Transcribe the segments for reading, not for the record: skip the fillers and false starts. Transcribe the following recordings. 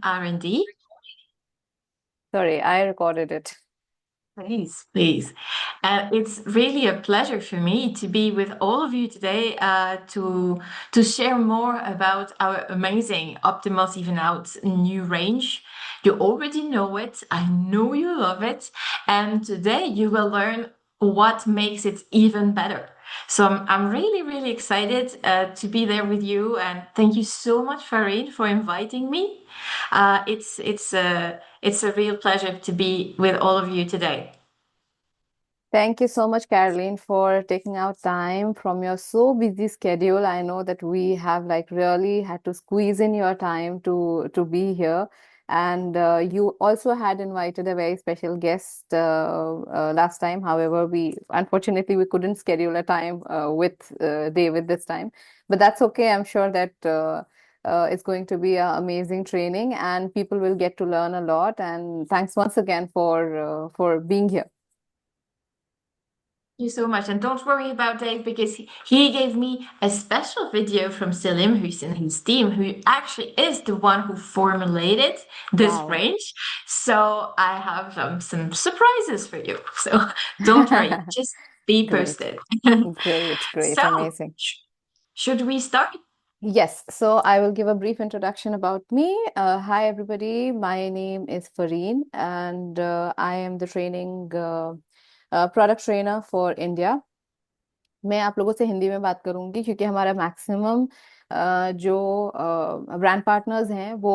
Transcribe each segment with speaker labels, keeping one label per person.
Speaker 1: R&D.
Speaker 2: Sorry, I recorded it.
Speaker 1: Please, please. It's really a pleasure for me to be with all of you today to share more about our amazing Optimals Even Out new range. You already know it. I know you love it. And today you will learn what makes it even better. So I'm really, really excited to be there with you. And thank you so much, Farid, for inviting me. It's a real pleasure to be with all of you today.
Speaker 2: Thank you so much, Caroline, for taking out time from your so busy schedule. I know that we have like really had to squeeze in your time to be here. And you also had invited a very special guest last time. However, we unfortunately we couldn't schedule a time with David this time. But that's okay. I'm sure that it's going to be an amazing training, and people will get to learn a lot. And thanks once again for being here.
Speaker 1: You so much. And don't worry about Dave because he gave me a special video from Selim, who's in his team, who actually is the one who formulated this
Speaker 2: Wow.
Speaker 1: range. So I have some surprises for you. So don't worry, just be
Speaker 2: Great,
Speaker 1: posted.
Speaker 2: great,
Speaker 1: So,
Speaker 2: amazing.
Speaker 1: should we start?
Speaker 2: Yes, so I will give a brief introduction about me. Hi, everybody. My name is Fareen, and I am the training product trainer for India. मैं आप लोगों से हिंदी में बात करूंगी क्योंकि हमारा maximum जो ब्रांड पार्टनर्स हैं वो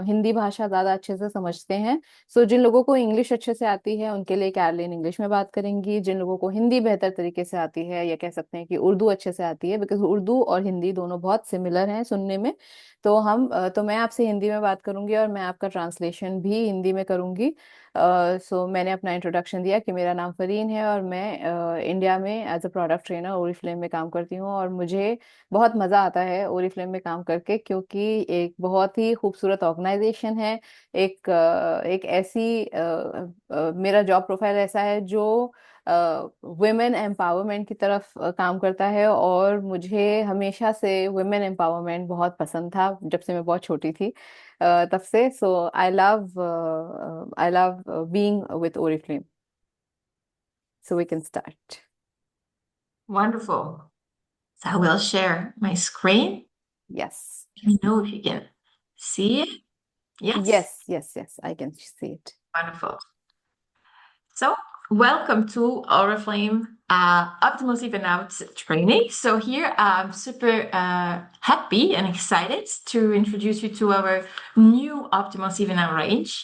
Speaker 2: हिंदी भाषा ज़्यादा अच्छे से समझते हैं। सो जिन लोगों को इंग्लिश अच्छे से आती है उनके लिए कैरलिन इंग्लिश में बात करेंगी, जिन लोगों को हिंदी बेहतर तरीके से आती है या कह सकते हैं कि उर्दू अच्छे से आती है, बिकॉज उर्दू और हिंदी दोनों बहुत सिमिलर हैं सुनने में। तो मैं आपसे हिंदी में बात करूंगी और मैं आपका ट्रांसलेशन भी हिंदी में करूंगी। सो मैंने अपना इंट्रोडक्शन दिया कि मेरा नाम फरीन है और मैं इंडिया में as a product trainer Oriflame में काम करती हूँ, और मुझे बहुत मज़ा आता है ओरिफ्लेम में काम करके क्योंकि एक बहुत ही खूबसूरत ऑर्गेनाइजेशन है। एक ऐसी मेरा जॉब प्रोफाइल ऐसा है जो वुमेन एम्पावरमेंट की तरफ काम करता है, और मुझे हमेशा से वुमेन एम्पावरमेंट बहुत पसंद था जब से मैं बहुत छोटी थी तब से। So I love being with Oriflame. So we can start.
Speaker 1: Wonderful. So I will share my screen.
Speaker 2: Yes,
Speaker 1: Let me know if you can see it. Yes.
Speaker 2: Yes, yes, yes, I can see it.
Speaker 1: Wonderful. So, welcome to Oriflame Optimal Even Out training. So here I'm super happy and excited to introduce you to our new Optimal Even Out range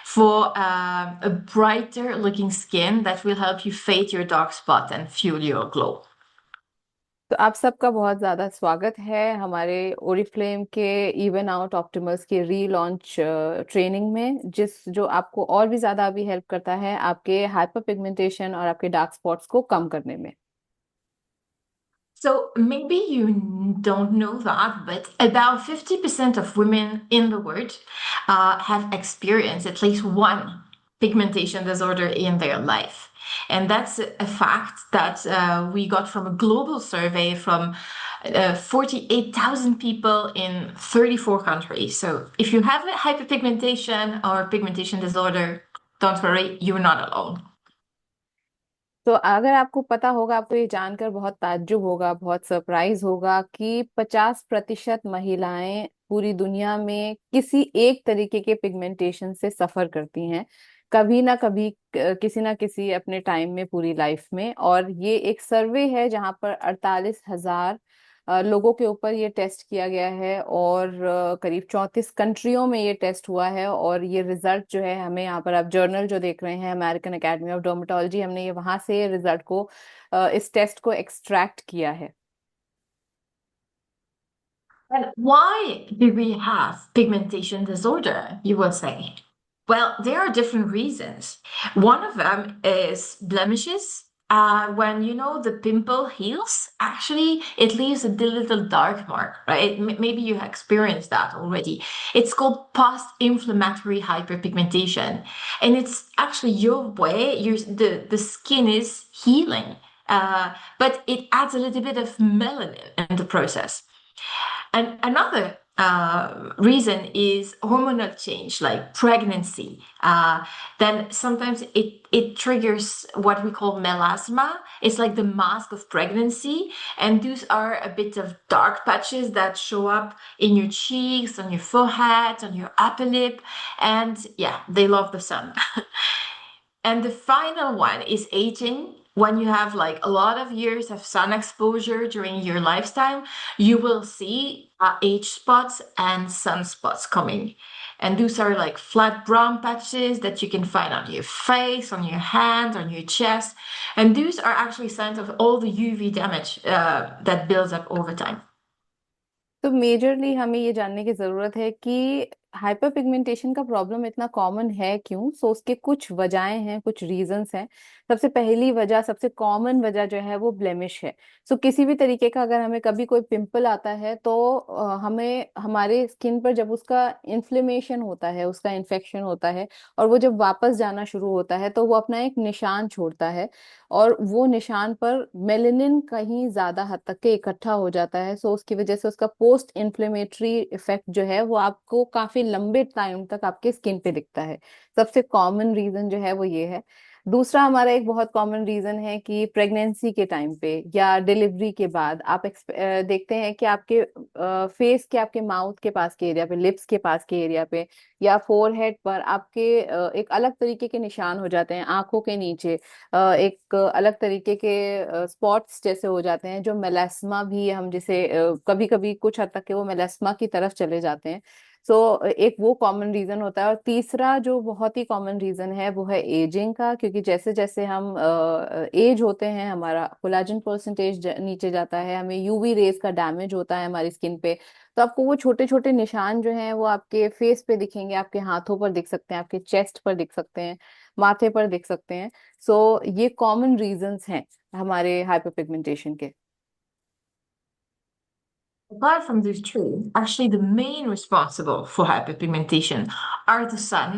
Speaker 1: for a brighter looking skin that will help you fade your dark spot and fuel your glow.
Speaker 2: तो आप सबका बहुत ज़्यादा स्वागत है हमारे Oriflame के even out ऑप्टिमल्स के रीलॉन्च ट्रेनिंग में, जो आपको और भी ज़्यादा अभी हेल्प करता है आपके हाइपर पिगमेंटेशन और आपके डार्क स्पॉट्स को कम करने में।
Speaker 1: So maybe you don't know that, but about 50% of women in the world have experienced at least one pigmentation disorder in their life. And that's a fact that we got from a global survey from 48,000 people in 34 countries. So if you have a hyperpigmentation or pigmentation disorder, don't worry, you're not alone.
Speaker 2: तो अगर आपको पता होगा, आपको ये जानकर बहुत ताज्जुब होगा, बहुत सरप्राइज होगा कि 50% महिलाएं पूरी दुनिया में किसी एक तरीके के पिगमेंटेशन से सफर करती हैं, कभी ना कभी, किसी ना किसी अपने टाइम में पूरी लाइफ में। और ये एक सर्वे है जहां पर 48,000 लोगों के ऊपर ये टेस्ट किया गया है, और करीब 34 कंट्रियों में ये टेस्ट हुआ है। और ये रिजल्ट जो है, हमें यहाँ पर आप जर्नल जो देख रहे हैं अमेरिकन एकेडमी ऑफ डर्मेटोलॉजी, हमने ये वहां से रिजल्ट को इस टेस्ट को एक्सट्रैक्ट किया है।
Speaker 1: And why do we have pigmentation disorder, you will say? Well, there are different reasons. One of them is blemishes. When you know the pimple heals, actually it leaves a little dark mark, right? Maybe you experienced that already. It's called post-inflammatory hyperpigmentation, and it's actually your way. The skin is healing, but it adds a little bit of melanin in the process. And another reason is hormonal change, like pregnancy. Then sometimes it triggers what we call melasma. It's like the mask of pregnancy, and those are a bit of dark patches that show up in your cheeks, on your forehead, on your upper lip, and yeah, they love the sun. And the final one is aging. When you have like a lot of years of sun exposure during your lifetime, you will see age spots and sunspots coming. And those are like flat brown patches that you can find on your face, on your hand, on your chest. And those are actually signs of all the UV damage that builds up over time.
Speaker 2: तो majorly हमें ये जानने की जरूरत है कि hyper pigmentation का problem इतना कॉमन है क्यों। सो उसके कुछ वजहें हैं, कुछ रीजंस हैं। सबसे पहली वजह, सबसे कॉमन वजह जो है वो ब्लेमिश है। सो किसी भी तरीके का अगर हमें कभी कोई पिंपल आता है तो हमें हमारे स्किन पर जब उसका इन्फ्लेमेशन होता है, उसका इन्फेक्शन होता है और वो जब वापस जाना शुरू होता है तो वो अपना एक निशान छोड़ता है। और वो निशान पर मेलेनिन कहीं ज्यादा हद तक के इकट्ठा हो जाता है। सो उसकी वजह से उसका पोस्ट इन्फ्लेमेटरी इफेक्ट जो है वो आपको काफी लंबे टाइम तक आपके स्किन पे दिखता है। सबसे कॉमन रीजन जो है वो ये है। दूसरा हमारा एक बहुत कॉमन रीजन है कि प्रेगनेंसी के टाइम पे या डिलीवरी के बाद आप देखते हैं कि आपके फेस के, आपके माउथ के पास के एरिया पे, लिप्स के पास के एरिया पे या फोरहेड पर आपके एक अलग तरीके के निशान हो जाते हैं। आंखों के नीचे एक अलग तरीके के स्पॉट्स जैसे हो जाते हैं, जो मेलास्मा भी हम जिसे कभी कभी कुछ हद तक के वो मेलास्मा की तरफ चले जाते हैं। सो एक वो कॉमन रीजन होता है। और तीसरा जो बहुत ही कॉमन रीजन है वो है एजिंग का, क्योंकि जैसे जैसे हम एज होते हैं हमारा कोलाजन परसेंटेज नीचे जाता है, हमें यूवी रेज का डैमेज होता है हमारी स्किन पे। तो आपको वो छोटे छोटे निशान जो हैं वो आपके फेस पे दिखेंगे, आपके हाथों पर दिख सकते हैं, आपके चेस्ट पर दिख सकते हैं, माथे पर दिख सकते हैं। सो ये कॉमन रीजंस हैं हमारे हाइपरपिगमेंटेशन के।
Speaker 1: Apart from these three, actually the main responsible for hyperpigmentation are the sun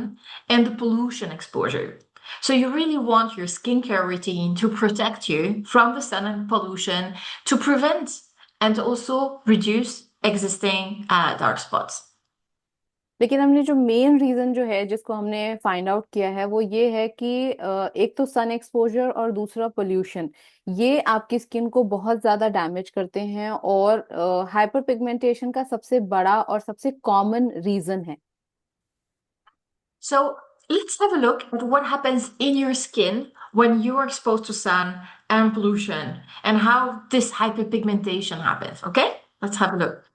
Speaker 1: and the pollution exposure. So you really want your skincare routine to protect you from the sun and pollution, to prevent and also reduce existing dark spots.
Speaker 2: लेकिन हमने जो main reason जो है जिसको हमने find out किया है वो ये है कि एक तो सन एक्सपोजर और दूसरा पोल्यूशन, ये आपकी स्किन को बहुत ज्यादा डैमेज करते हैं और हाइपर पिगमेंटेशन का सबसे बड़ा और सबसे कॉमन रीजन है।
Speaker 1: So let's have a look at what happens in your skin when you are exposed to sun and pollution and how this hyperpigmentation happens. Okay, let's have a look.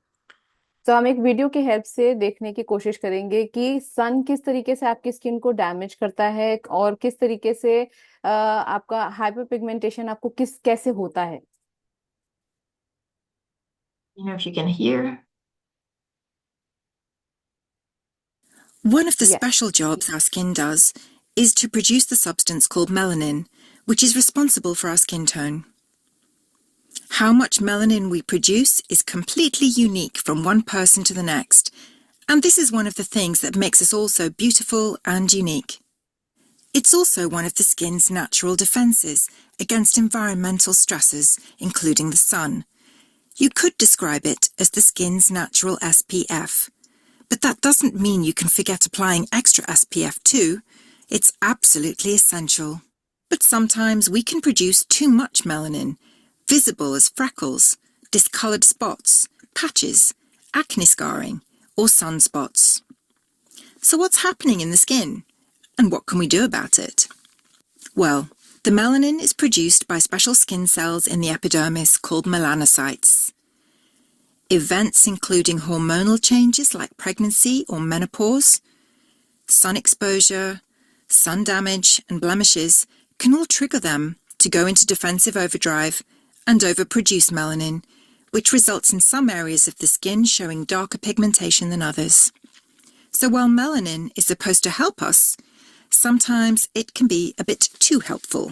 Speaker 2: तो हम एक video की help से देखने की कोशिश करेंगे कि सन किस तरीके से आपकी स्किन को डैमेज करता है और किस तरीके से आपका हाइपर पिगमेंटेशन आपको किस कैसे होता है।
Speaker 1: You know if you can hear.
Speaker 3: One of the
Speaker 2: yes.
Speaker 3: special jobs our skin does is to produce the substance called melanin, which is responsible for our skin tone. How much melanin we produce is completely unique from one person to the next, and this is one of the things that makes us all so beautiful and unique. It's also one of the skin's natural defences against environmental stresses, including the sun. You could describe it as the skin's natural SPF. But that doesn't mean you can forget applying extra SPF too. It's absolutely essential. But sometimes we can produce too much melanin, visible as freckles, discoloured spots, patches, acne scarring, or sunspots. So what's happening in the skin? And what can we do about it? Well, the melanin is produced by special skin cells in the epidermis called melanocytes. Events including hormonal changes like pregnancy or menopause, sun exposure, sun damage, and blemishes can all trigger them to go into defensive overdrive and overproduce melanin, which results in some areas of the skin showing darker pigmentation than others. So while melanin is supposed to help us, sometimes it can be a bit too helpful.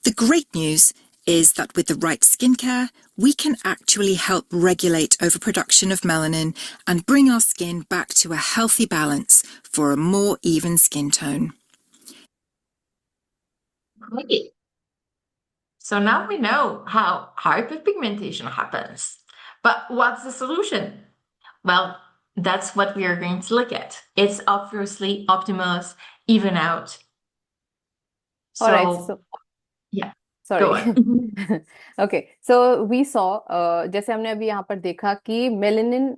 Speaker 3: The great news is that with the right skincare, we can actually help regulate overproduction of melanin and bring our skin back to a healthy balance for a more even skin tone.
Speaker 1: Great. So now we know how hyperpigmentation happens. But what's the solution? Well, that's what we are going to look at. It's obviously Optimus even out.
Speaker 2: All right,
Speaker 1: So
Speaker 2: so
Speaker 1: yeah, go
Speaker 2: sorry
Speaker 1: on.
Speaker 2: Okay so we saw जैसे हमने अभी यहाँ पर देखा कि melanin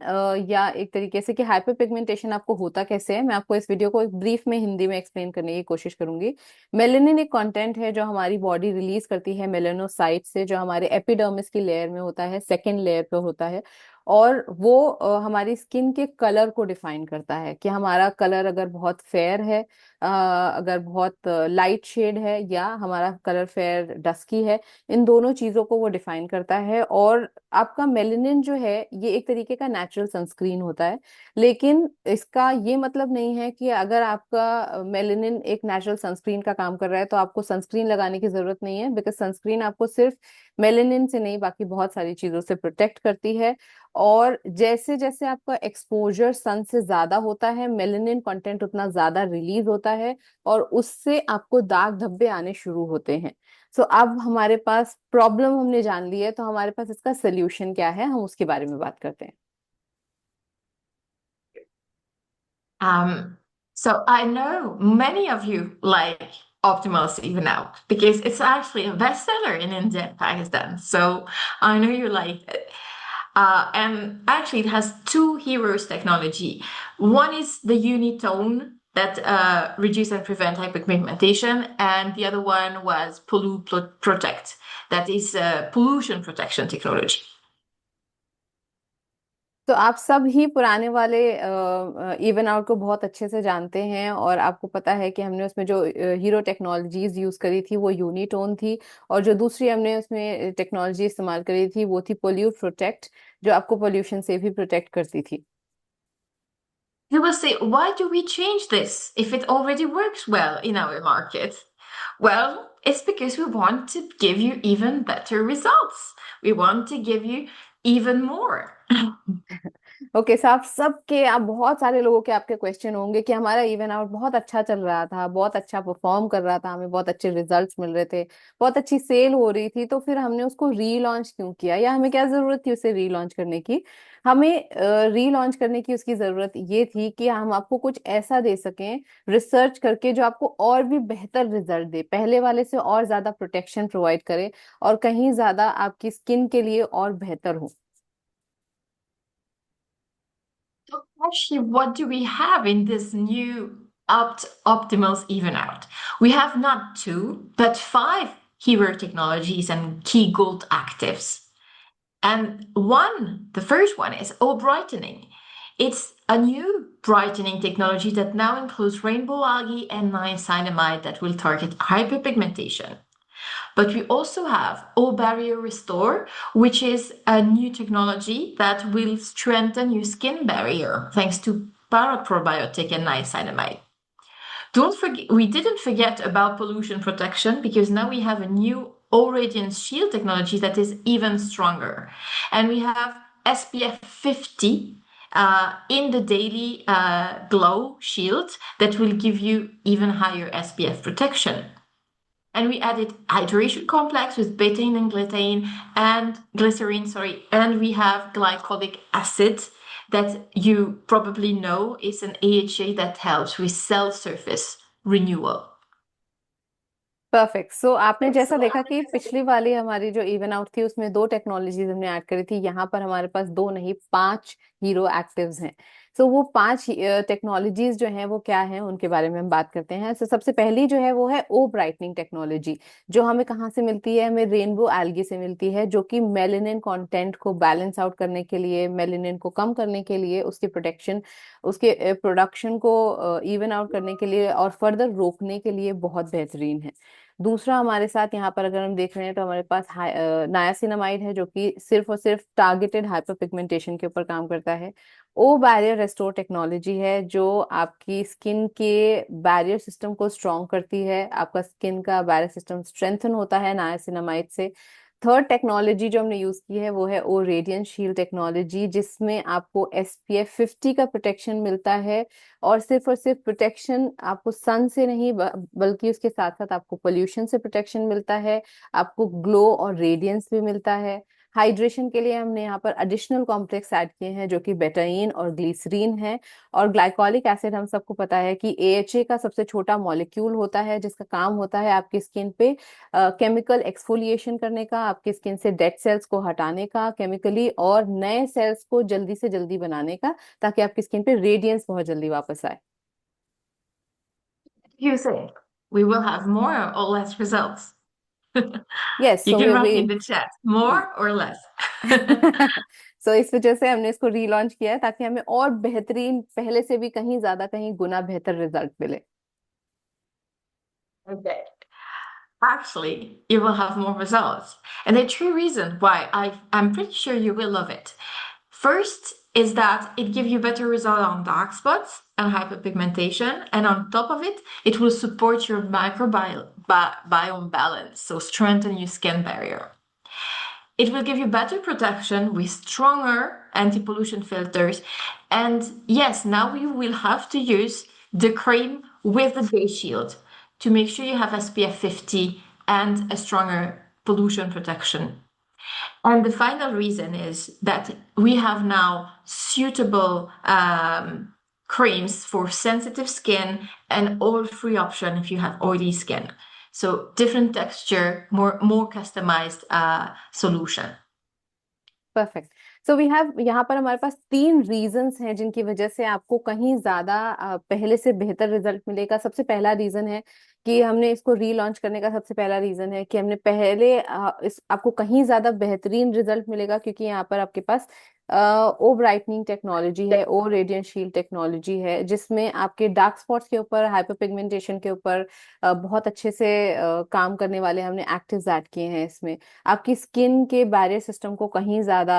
Speaker 2: या एक तरीके से कि हाइपर पिगमेंटेशन आपको होता कैसे है, मैं आपको इस वीडियो को एक ब्रीफ में हिंदी में एक्सप्लेन करने की कोशिश करूंगी। मेलेनिन एक कंटेंट है जो हमारी बॉडी रिलीज करती है मेलेनोसाइट से, जो हमारे एपिडर्मिस की लेयर में होता है, सेकेंड लेयर पे होता है। और वो हमारी स्किन के कलर को डिफाइन करता है कि हमारा कलर अगर बहुत फेयर है, अगर बहुत लाइट शेड है, या हमारा कलर फेयर डस्की है, इन दोनों चीजों को वो डिफाइन करता है। और आपका मेलेनिन जो है ये एक तरीके का नेचुरल सनस्क्रीन होता है, लेकिन इसका ये मतलब नहीं है कि अगर आपका मेलेनिन एक नेचुरल सनस्क्रीन का काम कर रहा है तो आपको सनस्क्रीन लगाने की जरूरत नहीं है, बिकॉज सनस्क्रीन आपको सिर्फ मेलेनिन से नहीं बाकी बहुत सारी चीजों से प्रोटेक्ट करती है। और जैसे जैसे आपका एक्सपोजर सन से ज्यादा होता है, मेलेनिन कंटेंट उतना ज्यादा रिलीज होता है, और उससे आपको दाग धब्बे आने शुरू होते हैं। सो अब हमारे पास प्रॉब्लम हमने जान ली है, तो हमारे पास इसका सोल्यूशन क्या है, हम उसके बारे में बात करते हैं।
Speaker 1: Um, so I know many of you like Optimus Even Out because it's actually a bestseller in India and Pakistan. So I know you like it. And actually, it has two heroes technology. One is the unitone that reduce and prevent hyperpigmentation, and the other one was Protect, that is pollution protection technology.
Speaker 2: तो आप सब ही पुराने वाले even out को बहुत अच्छे से जानते हैं, और आपको पता है कि हमने उसमें जो हीरो टेक्नोलॉजीज यूज करी थी वो यूनिटोन थी, और जो दूसरी हमने उसमें टेक्नोलॉजी इस्तेमाल करी थी वो थी पोल्यूट प्रोटेक्ट, जो आपको पोल्यूशन से भी प्रोटेक्ट करती थी।
Speaker 1: You will say, why do we change this if it already works well in our market? Well, it's because we want to give you even better results. We want to give you even more.
Speaker 2: Okay so आप सबके, आप बहुत सारे लोगों के आपके question होंगे कि हमारा इवन आउट बहुत अच्छा चल रहा था, बहुत अच्छा परफॉर्म कर रहा था, हमें बहुत अच्छे रिजल्ट्स मिल रहे थे, बहुत अच्छी सेल हो रही थी, तो फिर हमने उसको रीलॉन्च क्यों किया, या हमें क्या जरूरत थी उसे रीलॉन्च करने की। हमें रीलॉन्च करने की उसकी जरूरत ये थी कि हम आपको कुछ ऐसा दे सकें रिसर्च करके जो आपको और भी बेहतर रिजल्ट दे, पहले वाले से और ज्यादा प्रोटेक्शन प्रोवाइड करे, और कहीं ज्यादा आपकी स्किन के लिए और बेहतर हो।
Speaker 1: So actually, what do we have in this new Optimals Even Out? We have not two, but five hero technologies and key gold actives. And the first one is O brightening. It's a new brightening technology that now includes rainbow algae and niacinamide that will target hyperpigmentation. But we also have O Barrier Restore, which is a new technology that will strengthen your skin barrier thanks to paraprobiotic and niacinamide. Don't forget, we didn't forget about pollution protection because now we have a new O Radiance Shield technology that is even stronger. And we have SPF 50 in the daily glow shield that will give you even higher SPF protection. And we added hydration complex with betaine and glycerine, and we have glycolic acid that you probably know is an AHA that helps with cell surface renewal.
Speaker 2: Perfect so आपने जैसा देखा कि पिछली वाली हमारी जो even out थी उसमें दो टेक्नोलॉजीज हमने ऐड करी थी, यहाँ पर हमारे पास दो नहीं 5 हीरो एक्टिव्स हैं। सो वो 5 टेक्नोलॉजीज जो हैं वो क्या हैं उनके बारे में हम बात करते हैं। सो सबसे पहली जो है वो है ओ ब्राइटनिंग टेक्नोलॉजी, जो हमें कहाँ से मिलती है, हमें रेनबो एल्गी से मिलती है, जो कि मेलेनिन कंटेंट को बैलेंस आउट करने के लिए, मेलेनिन को कम करने के लिए, उसकी प्रोटेक्शन, उसके प्रोडक्शन को इवन आउट करने के लिए और फर्दर रोकने के लिए बहुत बेहतरीन है। दूसरा हमारे साथ यहाँ पर अगर हम देख रहे हैं तो हमारे पास नायासिनामाइड है, जो कि सिर्फ और सिर्फ टारगेटेड हाइपर पिगमेंटेशन के ऊपर काम करता है। ओ बैरियर रेस्टोर टेक्नोलॉजी है, जो आपकी स्किन के बैरियर सिस्टम को स्ट्रॉन्ग करती है, आपका स्किन का बैरियर सिस्टम स्ट्रेंथन होता है नायासिनामाइड से। थर्ड टेक्नोलॉजी जो हमने यूज की है वो है ओ रेडियंट शील्ड टेक्नोलॉजी, जिसमें आपको SPF 50 का प्रोटेक्शन मिलता है, और सिर्फ प्रोटेक्शन आपको सन से नहीं बल्कि उसके साथ साथ आपको पोल्यूशन से प्रोटेक्शन मिलता है, आपको ग्लो और रेडियंस भी मिलता है। हाइड्रेशन के लिए हमने यहाँ पर एडिशनल कॉम्प्लेक्स ऐड किए हैं जो कि बेटाइन और ग्लिसरीन है। और ग्लाइकोलिक एसिड हम सबको पता है कि AHA का सबसे छोटा मॉलिक्यूल होता है, जिसका काम होता है आपकी स्किन पे केमिकल एक्सफोलिएशन करने का, आपकी स्किन से डेड सेल्स को हटाने का केमिकली, और नए सेल्स को जल्दी से जल्दी बनाने का, ताकि आपकी स्किन पे रेडियंस बहुत जल्दी वापस आए।
Speaker 1: You say we will have more or less results?
Speaker 2: Yes,
Speaker 1: You
Speaker 2: so
Speaker 1: can
Speaker 2: we
Speaker 1: write in the chat, more or less.
Speaker 2: सो इस वजह से हमने इसको रीलॉन्च किया है, ताकि हमें और बेहतरीन, पहले से भी कहीं ज्यादा, कहीं गुना बेहतर रिजल्ट मिले।
Speaker 1: Okay. Actually, you will have more results. And the true reason why I'm pretty sure you will love it. First is that it gives you better result on dark spots and hyperpigmentation. And on top of it, it will support your microbiome balance, so strengthen your skin barrier. It will give you better protection with stronger anti-pollution filters. And yes, now you will have to use the cream with the day shield to make sure you have SPF 50 and a stronger pollution protection. And the final reason is that we have now suitable creams for sensitive skin and oil-free option if you have oily skin. So different texture, more customized solution.
Speaker 2: Perfect. So we have, यहाँ पर हमारे पास 3 reasons हैं जिनकी वजह से आपको कहीं ज्यादा पहले से बेहतर रिजल्ट मिलेगा। सबसे पहला रीजन है कि हमने इसको रीलॉन्च करने का सबसे पहला रीजन है कि हमने पहले इस आपको कहीं ज्यादा बेहतरीन रिजल्ट मिलेगा, क्योंकि यहाँ पर आपके पास ओ ब्राइटनिंग टेक्नोलॉजी है, ओ रेडियंट शील्ड टेक्नोलॉजी है, जिसमें आपके डार्क स्पॉट्स के ऊपर, हाइपर पिगमेंटेशन के ऊपर बहुत अच्छे से काम करने वाले हमने एक्टिव्स ऐड किए हैं इसमें। आपकी स्किन के बैरियर सिस्टम को कहीं ज्यादा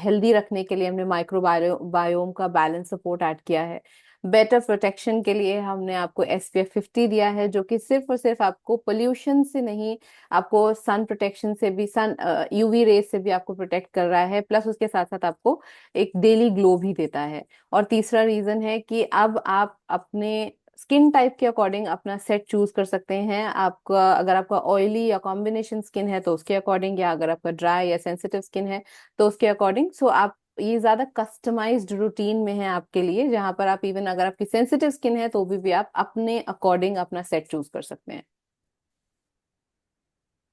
Speaker 2: हेल्दी रखने के लिए हमने माइक्रोबायोम का बैलेंस सपोर्ट ऐड किया है। बेटर प्रोटेक्शन के लिए हमने आपको SPF 50 दिया है, जो कि सिर्फ और सिर्फ आपको पोल्यूशन से नहीं, आपको सन प्रोटेक्शन से भी, सन UV रेज से भी आपको प्रोटेक्ट कर रहा है, प्लस उसके साथ साथ आपको एक डेली ग्लो भी देता है। और तीसरा रीजन है कि अब आप अपने स्किन टाइप के अकॉर्डिंग अपना सेट चूज कर सकते हैं। आपका, अगर आपका ऑयली या कॉम्बिनेशन स्किन है तो उसके अकॉर्डिंग, या अगर आपका ड्राई या सेंसिटिव स्किन है तो उसके अकॉर्डिंग। सो आप, ये ज्यादा कस्टमाइज्ड रूटीन में है आपके लिए, जहां पर आप इवन अगर आपकी सेंसिटिव स्किन है तो भी आप अपने अकॉर्डिंग अपना सेट चूज कर सकते हैं।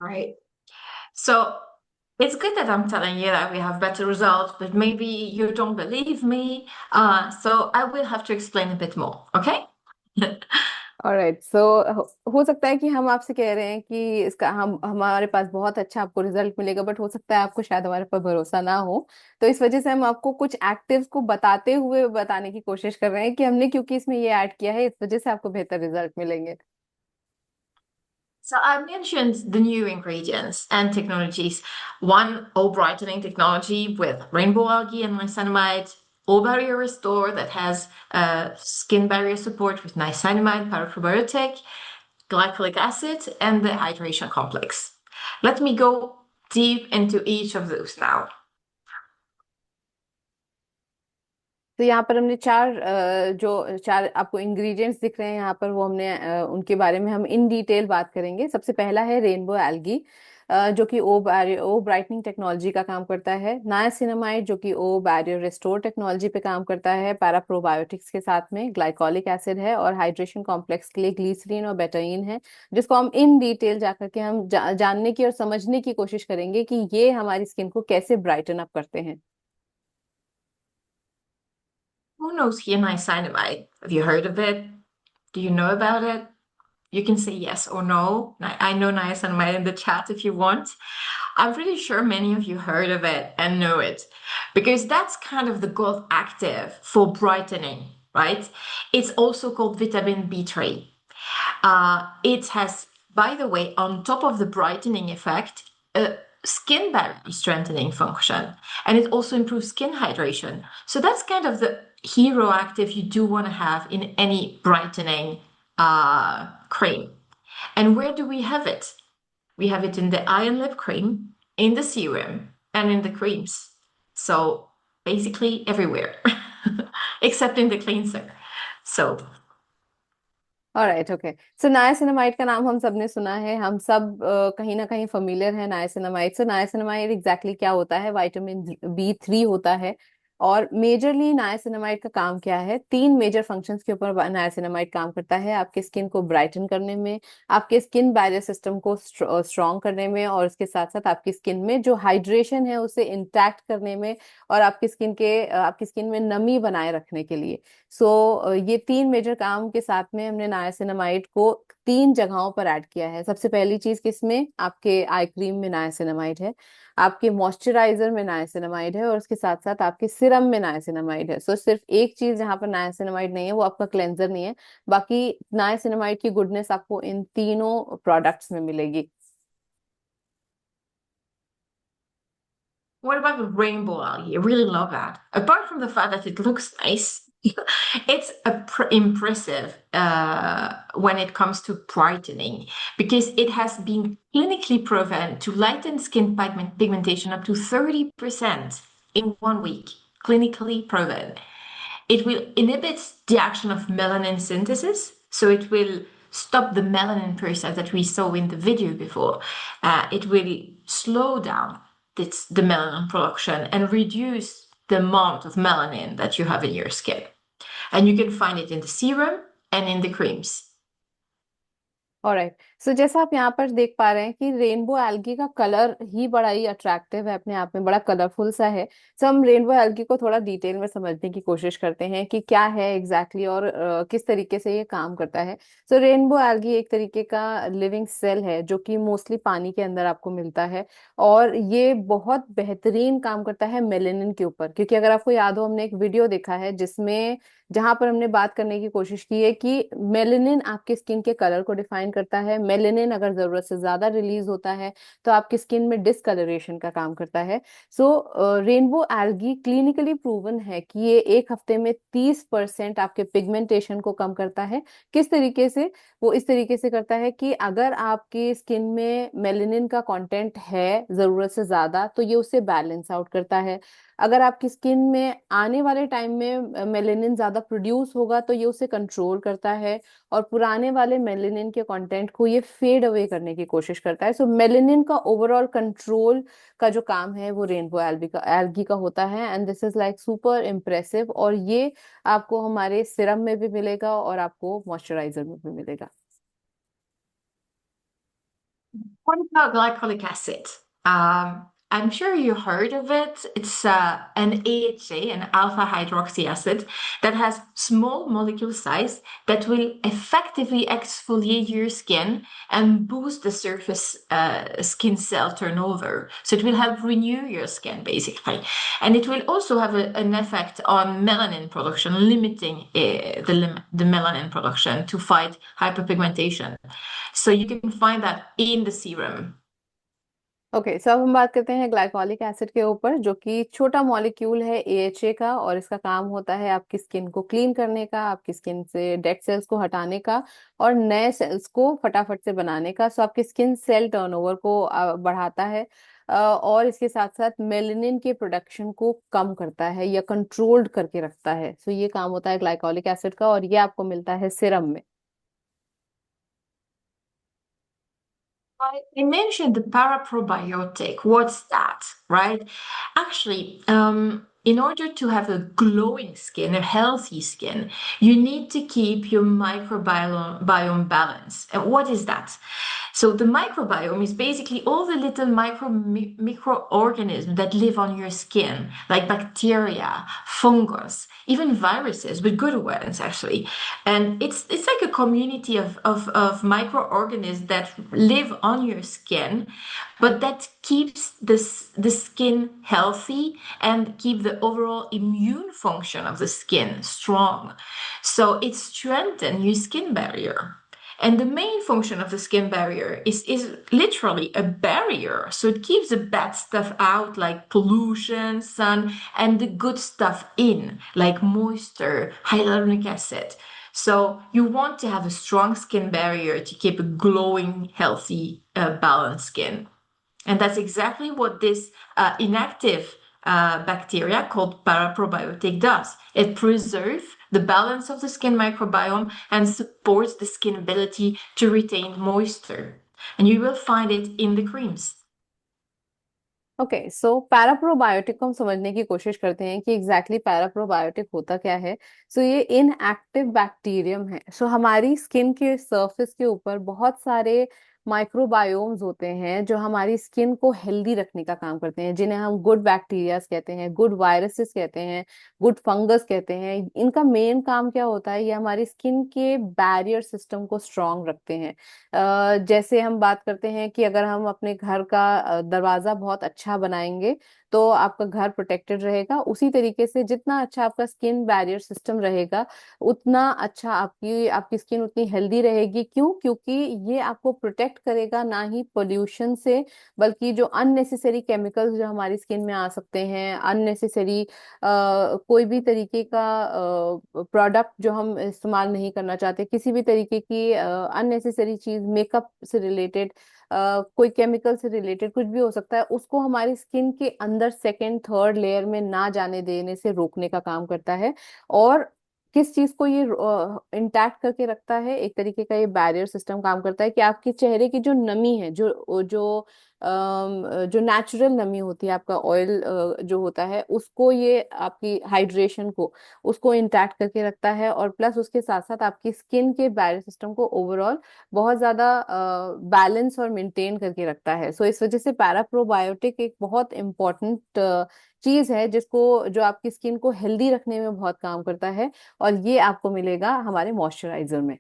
Speaker 1: Right. So it's good that I'm telling you that we have better results, but maybe you don't believe me. So I will have to explain a bit more, okay?
Speaker 2: Alright, so हो सकता है कि हम आपसे कह रहे हैं कि इसका हमारे पास बहुत अच्छा आपको रिजल्ट मिलेगा, बट हो सकता है आपको शायद हमारे पर भरोसा ना हो। तो इस वजह से हम आपको कुछ एक्टिव्स को बताते हुए बताने की कोशिश कर रहे हैं कि हमने क्योंकि इसमें ये ऐड किया है, इस वजह से आपको बेहतर रिजल्ट मिलेंगे।
Speaker 1: So I mentioned the new ingredients and technologies. One, all brightening technology with rainbow algae and niacinamide, all barrier restore that has skin barrier support with niacinamide, paraprobiotic, glycolic acid, and the hydration complex. Let me go deep into each of those now.
Speaker 2: तो यहाँ पर हमने जो 4 आपको ingredients दिख रहे हैं यहाँ पर, वो हमने उनके बारे में हम इन डिटेल बात करेंगे। सबसे पहला है रेनबो एल्गी, जो कि ओ ब्राइटनिंग टेक्नोलॉजी का काम करता है। नायासिनामाइड, जो कि ओ बैरियर रिस्टोर टेक्नोलॉजी पे काम करता है पैरा प्रोबायोटिक्स के साथ में। ग्लाइकोलिक एसिड है, और हाइड्रेशन कॉम्प्लेक्स के लिए ग्लिसरीन और बेटाइन है, जिसको हम इन डिटेल जाकर के हम जानने की और समझने की कोशिश करेंगे कि ये हमारी स्किन को कैसे ब्राइटन अप करते हैं।
Speaker 1: Who knows here niacinamide? Have you heard of it? Do you know about it? You can say yes or no. I know niacinamide in the chat if you want. I'm pretty sure many of you heard of it and know it, because that's kind of the gold active for brightening, right? It's also called vitamin B3. It has, by the way, on top of the brightening effect, a skin barrier strengthening function, and it also improves skin hydration. So that's kind of the hero active you do want to have in any brightening cream. And where do we have it? We have it in the eye and lip cream, in the serum, and in the creams. So basically everywhere, except in the cleanser. So
Speaker 2: alright, okay. So niacinamide का नाम हम सब ने सुना है, हम सब कहीं ना कहीं फेमिलियर है नायासिनामाइड। सो नायासिनामाइड एग्जैक्टली क्या होता है? विटामिन B3 होता है। और मेजरली नायासिनामाइड का काम क्या है? तीन मेजर फंक्शंस के ऊपर नायासिनामाइड काम करता है: आपके स्किन को ब्राइटन करने में, आपके स्किन बैरियर सिस्टम को स्ट्रॉन्ग करने में, और उसके साथ साथ आपकी स्किन में जो हाइड्रेशन है उसे इंटैक्ट करने में, और आपकी स्किन में नमी बनाए रखने के लिए। ये तीन मेजर काम के साथ में हमने नायासिनामाइड को तीन जगहों पर ऐड किया है। सबसे पहली चीज किसमें? आपके आई क्रीम में नायासिनामाइड है, आपके मॉइस्चराइजर में नायासिनामाइड है, और उसके साथ साथ आपके सिरम में नायासिनामाइड है। सिर्फ एक चीज जहां पर नायासिनामाइड नहीं है वो आपका क्लेंजर नहीं है। बाकी नायासिनामाइड की गुडनेस आपको इन तीनों प्रोडक्ट्स में मिलेगी।
Speaker 1: What about the rainbow algae? I really love that. Apart from the fact that it looks nice, it's impressive when it comes to brightening because it has been clinically proven to lighten skin pigmentation up to 30% in 1 week. Clinically proven. It will inhibit the action of melanin synthesis, so it will stop the melanin process that we saw in the video before. It will slow down the melanin production and reduce the amount of melanin that you have in your skin. And you can find it in the serum and in the creams.
Speaker 2: Alright, so जैसा आप यहाँ पर देख पा रहे हैं कि rainbow algae का कलर ही बड़ा ही अट्रैक्टिव है, अपने आप में बड़ा कलरफुल सा है। सो हम रेनबो एल्गी को थोड़ा डिटेल में समझने की कोशिश करते हैं कि क्या है एग्जैक्टली exactly, और किस तरीके से ये काम करता है। सो रेनबो एल्गी एक तरीके का लिविंग सेल है जो कि मोस्टली पानी के अंदर आपको मिलता है, और ये बहुत बेहतरीन काम करता है मेलेनिन के ऊपर। क्योंकि अगर आपको याद हो, हमने एक वीडियो देखा है जिसमें जहां पर हमने बात करने की कोशिश की है कि मेलेनिन आपके स्किन के कलर को डिफाइन करता है। मेलेनिन अगर जरूरत से ज्यादा रिलीज होता है तो आपकी स्किन में डिसकलरेशन का काम करता है। रेनबो एल्गी क्लिनिकली प्रूवन है कि ये एक हफ्ते में 30% आपके पिगमेंटेशन को कम करता है। किस तरीके से? वो इस तरीके से करता है कि अगर आपकी स्किन में मेलेनिन का कंटेंट है जरूरत से ज्यादा तो ये उसे बैलेंस आउट करता है। अगर आपकी स्किन में आने वाले टाइम में मेलेनिन ज्यादा प्रोड्यूस होगा तो ये उसे कंट्रोल करता है, और पुराने वाले मेलेनिन के कंटेंट को ये फेड अवे करने की कोशिश करता है। मेलेनिन का ओवरऑल कंट्रोल का जो काम है वो रेनबो एल्गी का होता है, and this is like super impressive. और ये आपको हमारे सिरम में भी मिलेगा और आपको मॉइस्चराइजर में भी मिलेगा।
Speaker 1: What about glycolic acid? I'm sure you heard of it. It's an AHA, an alpha hydroxy acid, that has small molecule size that will effectively exfoliate your skin and boost the surface skin cell turnover. So it will help renew your skin, basically. And it will also have an effect on melanin production, limiting the melanin production to fight hyperpigmentation. So you can find that in the serum.
Speaker 2: Okay, so अब हम बात करते हैं glycolic acid के ऊपर, जो कि छोटा मॉलिक्यूल है एएचए का, और इसका काम होता है आपकी स्किन को क्लीन करने का, आपकी स्किन से डेड सेल्स को हटाने का, और नए सेल्स को फटाफट से बनाने का। सो आपकी स्किन सेल टर्नओवर को बढ़ाता है, और इसके साथ साथ मेलेनिन के प्रोडक्शन को कम करता है या कंट्रोल्ड करके रखता है। ये काम होता है ग्लाइकोलिक एसिड का, और ये आपको मिलता है सिरम में।
Speaker 1: I mentioned the paraprobiotic. What's that, right? Actually, in order to have a glowing skin, a healthy skin, you need to keep your microbiome balance. And what is that? So the microbiome is basically all the little microorganisms that live on your skin, like bacteria, fungus, even viruses, but good ones actually. And it's like a community of microorganisms that live on your skin, but that keeps the skin healthy and keep the overall immune function of the skin strong. So it strengthens your skin barrier. And the main function of the skin barrier is literally a barrier. So it keeps the bad stuff out, like pollution, sun, and the good stuff in, like moisture, hyaluronic acid. So you want to have a strong skin barrier to keep a glowing, healthy, balanced skin. And that's exactly what this inactive bacteria called paraprobiotic does. It preserves the balance of the skin microbiome and supports the skin ability to retain moisture. And you will find it in the creams.
Speaker 2: Okay, so paraprobiotic को हम समझने की कोशिश करते हैं कि exactly पैराप्रोबायोटिक होता क्या है। सो ये इनएक्टिव बैक्टीरियम है। सो हमारी स्किन के सरफेस के ऊपर बहुत सारे माइक्रोबायोम्स होते हैं जो हमारी स्किन को हेल्दी रखने का काम करते हैं, जिन्हें हम गुड बैक्टीरियाज कहते हैं, गुड वायरसेस कहते हैं, गुड फंगस कहते हैं। इनका मेन काम क्या होता है, ये हमारी स्किन के बैरियर सिस्टम को स्ट्रांग रखते हैं। जैसे हम बात करते हैं कि अगर हम अपने घर का दरवाजा बहुत अच्छा बनाएंगे तो आपका घर प्रोटेक्टेड रहेगा, उसी तरीके से जितना अच्छा आपका स्किन बैरियर सिस्टम रहेगा उतना अच्छा आपकी आपकी स्किन उतनी हेल्दी रहेगी। क्यों? क्योंकि ये आपको प्रोटेक्ट करेगा ना ही पोल्यूशन से, बल्कि जो अननेसेसरी केमिकल्स जो हमारी स्किन में आ सकते हैं, अननेसेसरी कोई भी तरीके का प्रोडक्ट जो हम इस्तेमाल नहीं करना चाहते, किसी भी तरीके की अननेसेसरी चीज, मेकअप से रिलेटेड, कोई केमिकल से रिलेटेड कुछ भी हो सकता है, उसको हमारी स्किन के अंदर सेकेंड थर्ड लेयर में ना जाने देने से रोकने का काम करता है। और किस चीज को ये इंटैक्ट करके रखता है, एक तरीके का ये बैरियर सिस्टम काम करता है कि आपके चेहरे की जो नमी है, जो जो जो नेचुरल नमी होती है, आपका ऑयल जो होता है, उसको ये आपकी हाइड्रेशन को उसको इंटैक्ट करके रखता है। और प्लस उसके साथ साथ आपकी स्किन के बैरियर सिस्टम को ओवरऑल बहुत ज्यादा बैलेंस और मेंटेन करके रखता है। सो इस वजह से पैराप्रोबायोटिक एक बहुत इम्पोर्टेंट चीज है जिसको जो आपकी स्किन को हेल्दी रखने में बहुत काम करता है, और ये आपको मिलेगा हमारे मॉइस्चराइजर में।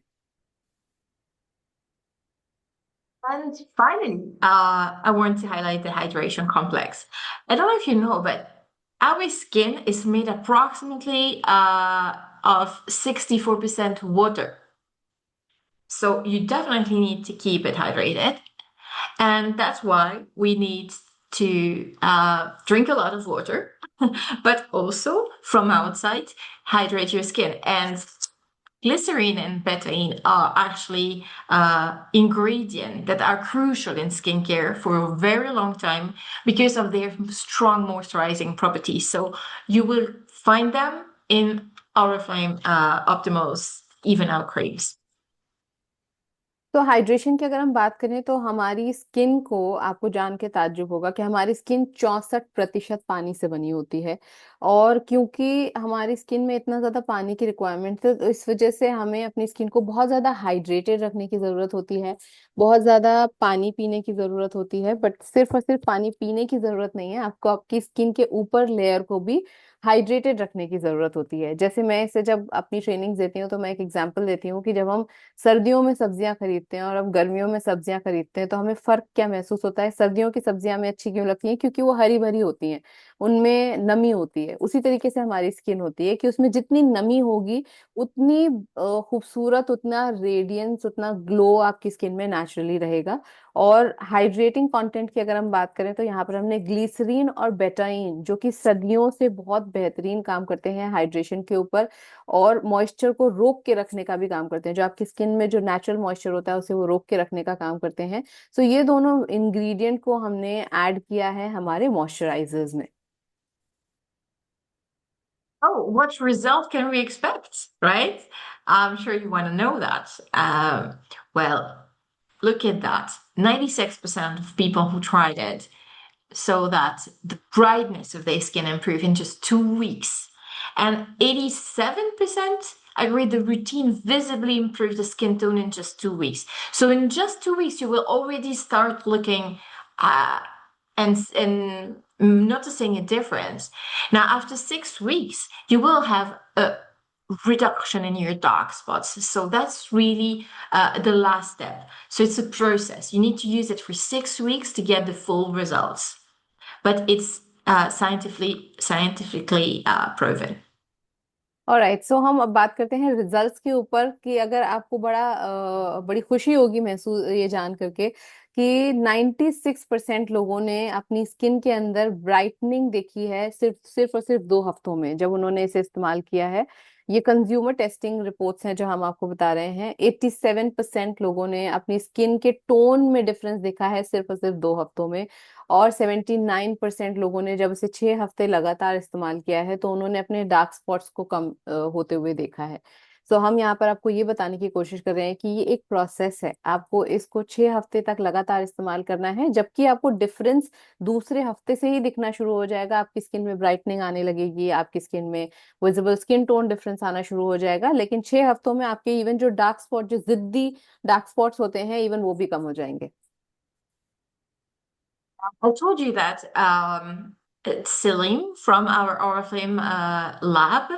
Speaker 1: And finally, I want to highlight the hydration complex. I don't know if you know, but our skin is made approximately of 64% water. So you definitely need to keep it hydrated. And that's why we need to drink a lot of water, but also from outside, hydrate your skin. And glycerin and betaine are actually ingredients that are crucial in skincare for a very long time because of their strong moisturizing properties. So you will find them in Oriflame Optimal's Even Out creams.
Speaker 2: तो hydration की अगर हम बात करें तो हमारी skin को, आपको जान के ताज्जुब होगा कि हमारी स्किन 64% पानी से बनी होती है। और क्योंकि हमारी स्किन में इतना ज्यादा पानी की रिक्वायरमेंट है, तो इस वजह से हमें अपनी स्किन को बहुत ज्यादा हाइड्रेटेड रखने की जरूरत होती है, बहुत ज्यादा पानी पीने की जरूरत होती है। बट सिर्फ और सिर्फ पानी पीने की जरूरत नहीं है, आपको आपकी स्किन के ऊपर लेयर को भी हाइड्रेटेड रखने की जरूरत होती है। जैसे मैं इसे जब अपनी ट्रेनिंग देती हूँ तो मैं एक एग्जांपल देती हूँ कि जब हम सर्दियों में सब्जियां खरीदते हैं और अब गर्मियों में सब्जियां खरीदते हैं तो हमें फर्क क्या महसूस होता है। सर्दियों की सब्जियां हमें अच्छी क्यों लगती हैं? क्योंकि वो हरी भरी होती हैं, उनमें नमी होती है। उसी तरीके से हमारी स्किन होती है कि उसमें जितनी नमी होगी उतनी खूबसूरत, उतना रेडियंस, उतना ग्लो आपकी स्किन में नेचुरली रहेगा। और हाइड्रेटिंग कंटेंट की अगर हम बात करें तो यहाँ पर हमने ग्लिसरीन और बेटाइन, जो कि सदियों से बहुत बेहतरीन काम करते हैं हाइड्रेशन के ऊपर और मॉइस्चर को रोक के रखने का भी काम करते हैं, जो आपकी स्किन में जो नेचुरल मॉइस्चर होता है उसे वो रोक के रखने का काम करते हैं। सो ये दोनों इंग्रेडिएंट को हमने ऐड किया है हमारे मॉइस्चराइजर्स में।
Speaker 1: Oh, what result can we expect, right? I'm sure you want to know that. Well, look at that. 96% of people who tried it so that the brightness of their skin improved in just 2 weeks. And 87% agree the routine visibly improved the skin tone in just 2 weeks. So in just 2 weeks, you will already start looking and noticing a difference. Now, after 6 weeks, you will have a reduction in your dark spots. So that's really the last step. So it's a process. You need to use it for 6 weeks to get the full results. But it's scientifically proven.
Speaker 2: Alright, so हम अब बात करते हैं results के ऊपर कि अगर आपको बड़ी खुशी होगी महसूस ये जान करके कि 96% लोगों ने अपनी स्किन के अंदर ब्राइटनिंग देखी है सिर्फ और सिर्फ 2 हफ्तों में, जब उन्होंने इसे इस्तेमाल किया है। ये कंज्यूमर टेस्टिंग रिपोर्ट्स हैं जो हम आपको बता रहे हैं। 87% लोगों ने अपनी स्किन के टोन में डिफरेंस देखा है सिर्फ और सिर्फ 2 हफ्तों में। और 79% लोगों ने जब इसे 6 हफ्ते लगातार इस्तेमाल किया है तो उन्होंने अपने डार्क स्पॉट्स को कम होते हुए देखा है। सो हम यहाँ पर आपको ये बताने की कोशिश कर रहे हैं कि ये एक प्रोसेस है, आपको इसको 6 हफ्ते तक लगातार इस्तेमाल करना है, जबकि आपको डिफरेंस दूसरे हफ्ते से ही दिखना शुरू हो जाएगा। आपकी स्किन में ब्राइटनिंग आने लगेगी, आपकी स्किन में विजिबल स्किन टोन डिफरेंस आना शुरू हो जाएगा। लेकिन 6 हफ्तों में आपके इवन जो डार्क स्पॉट, जो जिद्दी डार्क स्पॉट्स होते हैं, इवन वो भी कम हो जाएंगे।
Speaker 1: I told you that Selim from our Oriflame lab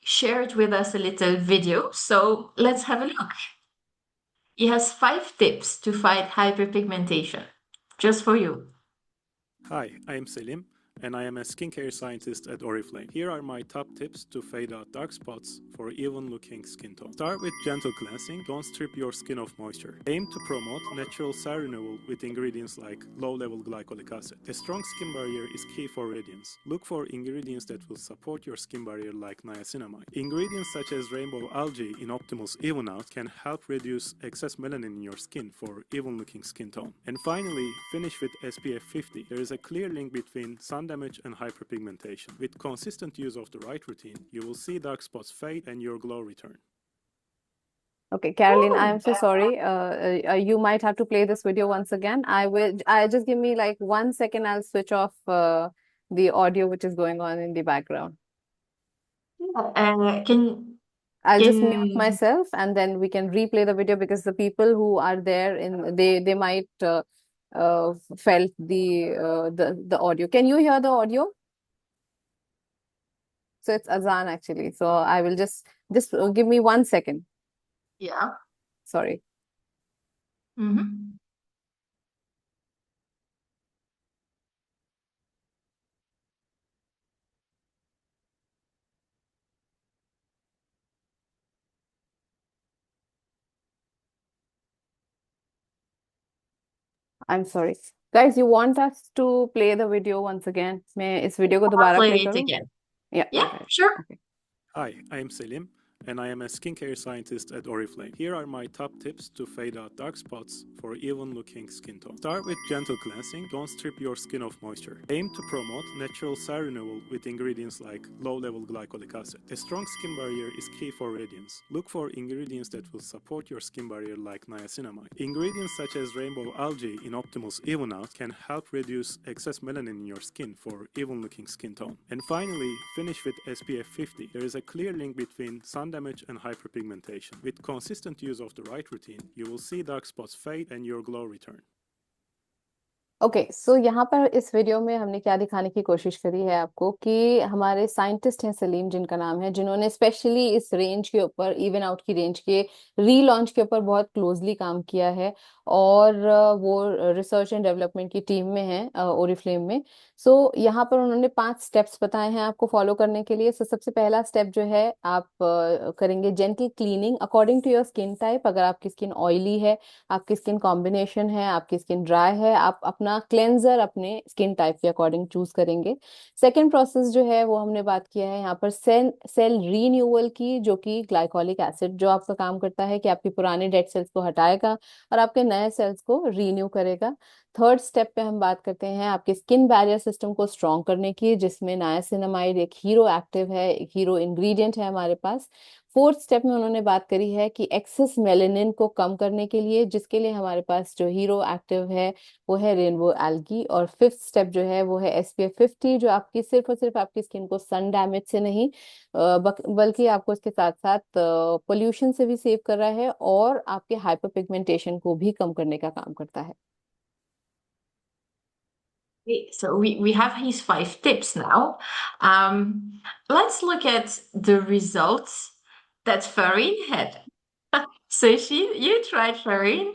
Speaker 1: shared with us a little video. So let's have a look. He has 5 tips to fight hyperpigmentation, just for you.
Speaker 4: Hi, I am Selim, and I am a skincare scientist at Oriflame. Here are my top tips to fade out dark spots for even-looking skin tone. Start with gentle cleansing. Don't strip your skin of moisture. Aim to promote natural cell renewal with ingredients like low-level glycolic acid. A strong skin barrier is key for radiance. Look for ingredients that will support your skin barrier like niacinamide. Ingredients such as rainbow algae in Optimus Even Out can help reduce excess melanin in your skin for even-looking skin tone. And finally, finish with SPF 50. There is a clear link between sun damage and hyperpigmentation. With consistent use of the right routine, you will see dark spots fade and your glow return.
Speaker 2: Okay, Caroline, I am so sorry. You might have to play this video once again. I just give me like 1 second. I'll switch off the audio which is going on in the background. I'll just mute myself and then we can replay the video, because the people who are there they might felt the audio. Can you hear the audio? So it's Azan actually. So I will just give me 1 second.
Speaker 1: Yeah.
Speaker 2: Sorry.
Speaker 1: Mm-hmm.
Speaker 2: I'm sorry. Guys, you want us to play the video once again? मैं इस video को दोबारा
Speaker 1: Play
Speaker 2: play
Speaker 1: it
Speaker 2: करूँ?
Speaker 1: again.
Speaker 2: Yeah.
Speaker 1: Yeah,
Speaker 2: Okay.
Speaker 1: sure.
Speaker 2: Okay.
Speaker 4: Hi, I am Selim, and I am a skincare scientist at Oriflame. Here are my top tips to fade out dark spots for even-looking skin tone. Start with gentle cleansing. Don't strip your skin of moisture. Aim to promote natural cell renewal with ingredients like low-level glycolic acid. A strong skin barrier is key for radiance. Look for ingredients that will support your skin barrier like niacinamide. Ingredients such as rainbow algae in Optimus Even Out can help reduce excess melanin in your skin for even-looking skin tone. And finally, finish with SPF 50. There is a clear link between sun damage and hyperpigmentation. With consistent use of the right routine, you will see dark spots fade and your glow return.
Speaker 2: Okay, so यहाँ पर इस video में हमने क्या दिखाने की कोशिश करी है आपको कि हमारे साइंटिस्ट हैं सलीम, जिनका नाम है, जिन्होंने स्पेशली इस रेंज के ऊपर, इवन आउट की रेंज के रीलॉन्च के ऊपर बहुत क्लोजली काम किया है। और वो रिसर्च एंड डेवलपमेंट की टीम में है ओरिफ्लेम में। सो यहाँ पर उन्होंने 5 स्टेप्स बताए हैं आपको फॉलो करने के लिए। सो सबसे पहला स्टेप जो है, आप करेंगे gentle cleaning according to your skin type. अगर आपकी स्किन ऑयली है, आपकी स्किन कॉम्बिनेशन है, आपकी स्किन ड्राई है, आप अपना क्लेंजर अपने स्किन टाइप के अकॉर्डिंग चूज करेंगे। सेकेंड प्रोसेस जो है वो हमने बात किया है यहाँ पर सेल रीन्यूअल की, जो कि ग्लाइकोलिक एसिड जो आपका काम करता है कि आपके पुराने डेड सेल्स को हटाएगा और आपके नए सेल्स को रीन्यू करेगा। थर्ड स्टेप पे हम बात करते हैं आपके स्किन बैरियर सिस्टम को स्ट्रॉन्ग करने की, जिसमें नायासिनामाइड एक हीरो एक्टिव है, एक हीरो इंग्रेडिएंट है हमारे पास। फोर्थ स्टेप में उन्होंने बात करी है कि एक्सेस मेलेनिन को कम करने के लिए, जिसके लिए हमारे पास जो हीरो एक्टिव है वो है रेनबो एल्गी। और फिफ्थ स्टेप जो है वो है SPF 50, जो आपकी सिर्फ और सिर्फ आपकी स्किन को सन डैमेज से नहीं बल्कि आपको इसके साथ साथ पोल्यूशन से भी सेव कर रहा है और आपके हाइपर पिगमेंटेशन को भी कम करने का काम करता है।
Speaker 1: So we have his 5 tips now. Let's look at the results that Farine had. So you tried Farine,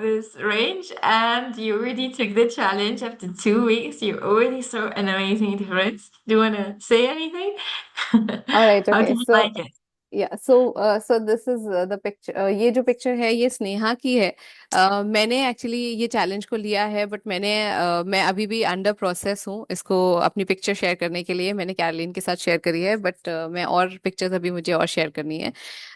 Speaker 1: this range, and you already took the challenge after 2 weeks. You already saw an amazing difference. Do you want to say anything?
Speaker 2: All right,
Speaker 1: How
Speaker 2: okay.
Speaker 1: did you like it?
Speaker 2: So this is the picture. ये जो picture है ये स्नेहा की है. मैंने actually ये challenge को लिया है, बट मैं अभी भी अंडर प्रोसेस हूँ इसको अपनी पिक्चर शेयर करने के लिए. मैंने कैरोलिन के साथ शेयर करी है, बट मैं और पिक्चर्स अभी मुझे और शेयर करनी है.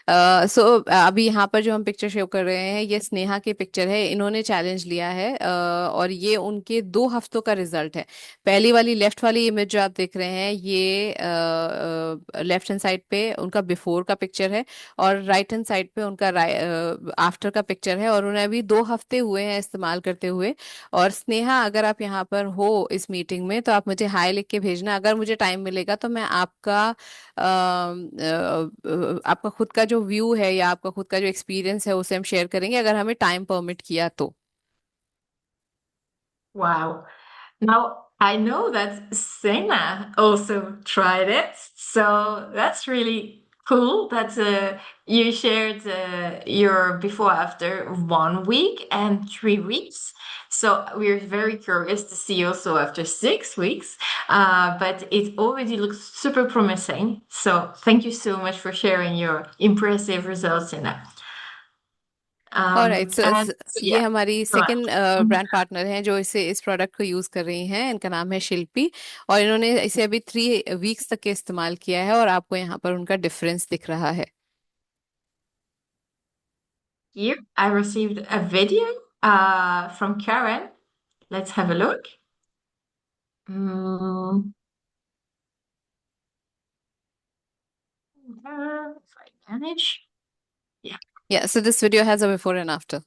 Speaker 2: अभी यहाँ पर जो हम पिक्चर शेयर कर रहे हैं ये स्नेहा की पिक्चर है. इन्होंने चैलेंज लिया है, और ये उनके 2 हफ्तों का रिजल्ट है. पहली वाली लेफ्ट वाली इमेज जो आप देख रहे हैं ये लेफ्ट हैंड साइड पे उनका बिफोर का पिक्चर है, और राइट हैंड साइड पे उनका आफ्टर का पिक्चर है. और उन्हें अभी 2 हफ्ते हुए हैं इस्तेमाल करते हुए. और स्नेहा, अगर आप यहाँ पर हो इस मीटिंग में तो आप मुझे हाय लिख के भेजना. अगर मुझे टाइम मिलेगा तो मैं आपका खुद का जो व्यू है या आपका खुद का जो एक्सपीरियंस है उसे हम शेयर करेंगे, अगर हमें टाइम परमिट किया तो.
Speaker 1: Wow. Now, I know that Sena also tried it, so that's really cool that you shared your before after 1 week and 3 weeks. So we're very curious to see also after 6 weeks, but it already looks super promising. So thank you so much for sharing your impressive results, Sena.
Speaker 2: Alright.
Speaker 1: And
Speaker 2: ये
Speaker 1: yeah,
Speaker 2: हमारी
Speaker 1: go
Speaker 2: second
Speaker 1: on.
Speaker 2: Brand partner हैं जो इस product को use कर रही हैं. इनका नाम है शिल्पी, और इन्होंने इसे अभी 3 वीक्स तक के इस्तेमाल किया है, और आपको यहाँ पर उनका डिफरेंस दिख रहा है.
Speaker 1: Here, I received a video from Karen. Let's have a look. Mm, if I manage. Yeah.
Speaker 2: So this video has a before and after.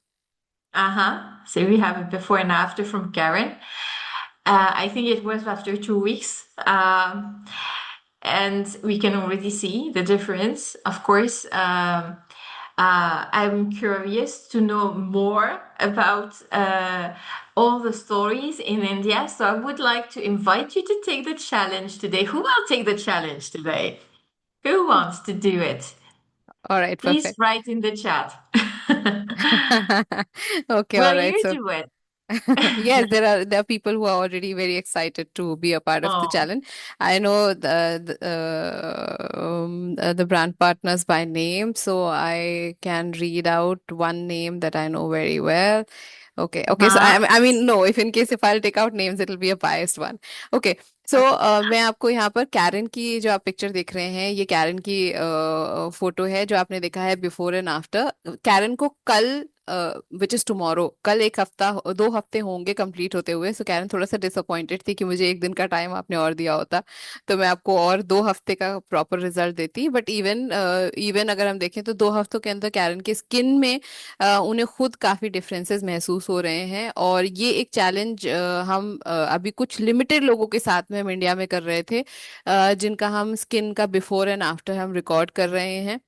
Speaker 1: So we have a before and after from Karen. I think it was after 2 weeks. And we can already see the difference. Of course, I'm curious to know more about all the stories in India. So I would like to invite you to take the challenge today. Who will take the challenge today? Who wants to do it?
Speaker 2: All right,
Speaker 1: Please
Speaker 2: perfect.
Speaker 1: write in the chat.
Speaker 2: Okay, all
Speaker 1: Will
Speaker 2: right.
Speaker 1: you
Speaker 2: So
Speaker 1: do it?
Speaker 2: yes, there are people who are already very excited to be a part of the
Speaker 1: Oh,
Speaker 2: challenge. I know the brand partners by name, so I can read out one name that I know very well. Okay. So
Speaker 1: huh?
Speaker 2: I mean, no, if in case if I'll take out names, it'll be a biased one. Okay. So
Speaker 1: Okay.
Speaker 2: मैं आपको यहाँ पर Karen की जो आप picture देख रहे हैं, ये कैरन की फोटो है जो आपने देखा है बिफोर एंड आफ्टर. कैरन को कल, विच इज टुमारो, कल 2 हफ्ते होंगे कंप्लीट होते हुए. सो कैरन थोड़ा सा डिसअपॉइंटेड थी कि मुझे एक दिन का टाइम आपने और दिया होता तो मैं आपको और 2 हफ्ते का प्रॉपर रिजल्ट देती. बट इवन अगर हम देखें तो 2 हफ्तों के अंदर कैरन की स्किन में उन्हें खुद काफी डिफरेंसेस महसूस हो रहे हैं. और ये एक चैलेंज हम अभी कुछ लिमिटेड लोगों के साथ में हम इंडिया में कर रहे थे, जिनका हम स्किन का बिफोर एंड आफ्टर हम रिकॉर्ड कर रहे हैं.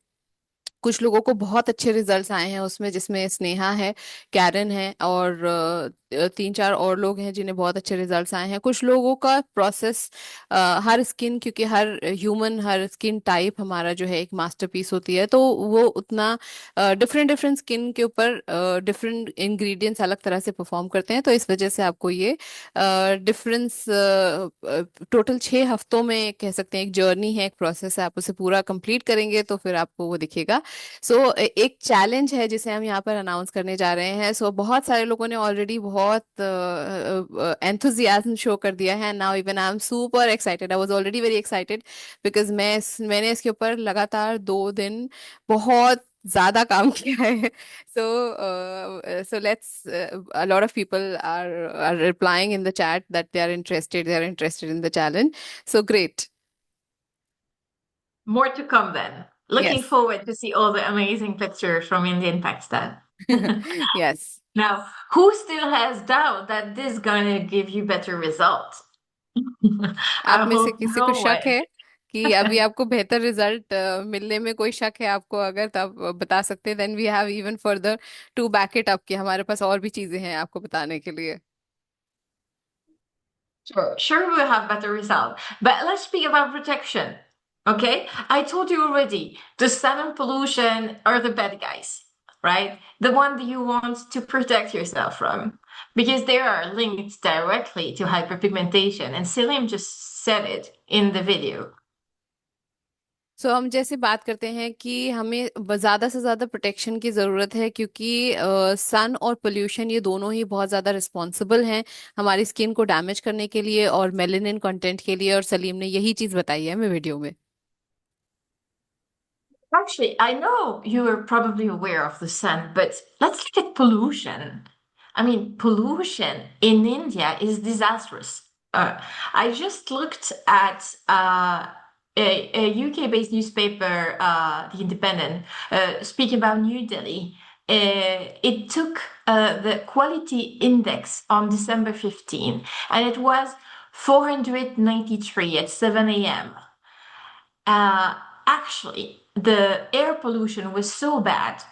Speaker 2: कुछ लोगों को बहुत अच्छे रिजल्ट्स आए हैं उसमें, जिसमें स्नेहा है, कैरन है, और 3-4 और लोग हैं जिन्हें बहुत अच्छे रिजल्ट्स आए हैं. कुछ लोगों का प्रोसेस, हर स्किन, क्योंकि हर स्किन टाइप हमारा जो है एक मास्टरपीस होती है, तो वो उतना डिफरेंट डिफरेंट स्किन के ऊपर डिफरेंट इंग्रेडिएंट्स अलग तरह से परफॉर्म करते हैं. तो इस वजह से आपको ये डिफरेंस टोटल 6 हफ्तों में कह सकते हैं एक जर्नी है, एक प्रोसेस है. आप उसे पूरा कंप्लीट करेंगे तो फिर आपको वो दिखेगा. एक चैलेंज है जिसे हम यहाँ पर अनाउंस करने जा रहे हैं. बहुत सारे लोगों ने ऑलरेडी बहुत एंथुजियाज्म शो कर दिया है. Now even I am super excited. I was already very excited because मैंने इसके ऊपर लगातार 2 दिन बहुत ज्यादा काम किया है. So let's a lot of people are replying in the chat that they are interested in the challenge. So great.
Speaker 1: More to come then. Looking
Speaker 2: Yes.
Speaker 1: forward to see all the amazing pictures from India and Pakistan.
Speaker 2: Yes.
Speaker 1: Now, who still has doubt that this is gonna give you better results?
Speaker 2: आप
Speaker 1: I
Speaker 2: में से
Speaker 1: hope
Speaker 2: किसी को
Speaker 1: no
Speaker 2: शक
Speaker 1: one.
Speaker 2: है कि अभी आपको बेहतर रिजल्ट मिलने में कोई शक है आपको, अगर तब बता सकते हैं. Then we have even further to back it up कि हमारे पास और भी चीजें हैं आपको बताने के लिए.
Speaker 1: Sure, we'll have better results. But let's speak about protection. Okay? I told you already, the salmon pollution are the bad guys, right? The one that you want to protect yourself from. Because they are linked directly to hyperpigmentation. And Selim just said it in the video.
Speaker 2: सो हम जैसे बात करते हैं कि हमें ज़्यादा से ज़्यादा प्रोटेक्शन की ज़रूरत है, क्योंकि सन और पोल्यूशन ये दोनों ही बहुत ज़्यादा रिस्पॉन्सिबल हैं हमारी स्किन को डैमेज करने के लिए और मेलेनिन कंटेंट के लिए, और सलीम ने यही चीज़ बताई है हमें वीडियो में।
Speaker 1: Actually, I know you are probably aware of the sun, but let's look at pollution. I mean, pollution in India is disastrous. I just looked at a UK-based newspaper, The Independent, speaking about New Delhi. It took the quality index on December 15, and it was 493 at 7 a.m. Uh, Actually, the air pollution was so bad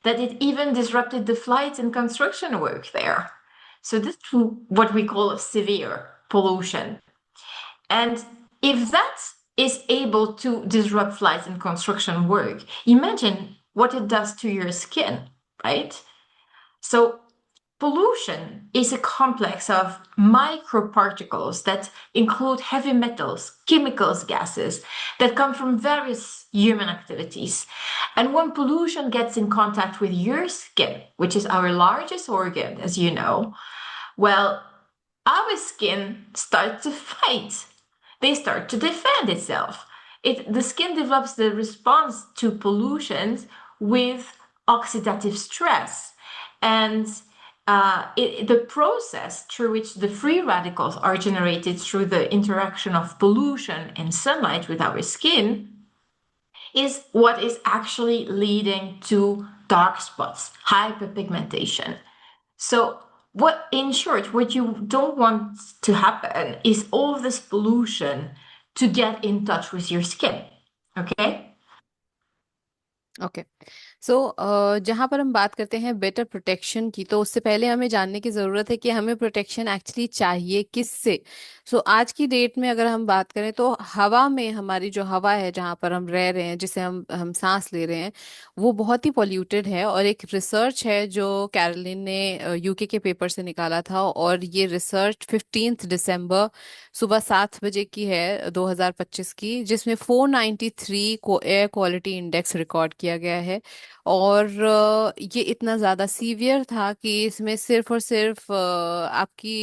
Speaker 1: that it even disrupted the flights and construction work there. So this is what we call severe pollution. And if that is able to disrupt flights and construction work, imagine what it does to your skin, right? So pollution is a complex of microparticles that include heavy metals, chemicals, gases that come from various human activities. And when pollution gets in contact with your skin, which is our largest organ, as you know, well, our skin starts to fight. They start to defend itself. The skin develops the response to pollutions with oxidative stress. And the process through which the free radicals are generated through the interaction of pollution and sunlight with our skin is what is actually leading to dark spots, hyperpigmentation. So, in short, what you don't want to happen is all of this pollution to get in touch with your skin. Okay?
Speaker 2: Okay. So जहाँ पर हम बात करते हैं better protection की, तो उससे पहले हमें जानने की ज़रूरत है कि हमें प्रोटेक्शन एक्चुअली चाहिए किससे। सो आज की डेट में अगर हम बात करें तो हवा में, हमारी जो हवा है जहाँ पर हम रह रहे हैं, जिसे हम सांस ले रहे हैं, वो बहुत ही पॉल्यूटेड है। और एक रिसर्च है जो कैरोलिन ने यूके के पेपर से निकाला था, और ये रिसर्च 15 दिसंबर सुबह 7 बजे की है 2025 की, जिसमें 493 को एयर क्वालिटी इंडेक्स रिकॉर्ड किया गया है। और ये इतना ज़्यादा सीवियर था कि इसमें सिर्फ और सिर्फ आपकी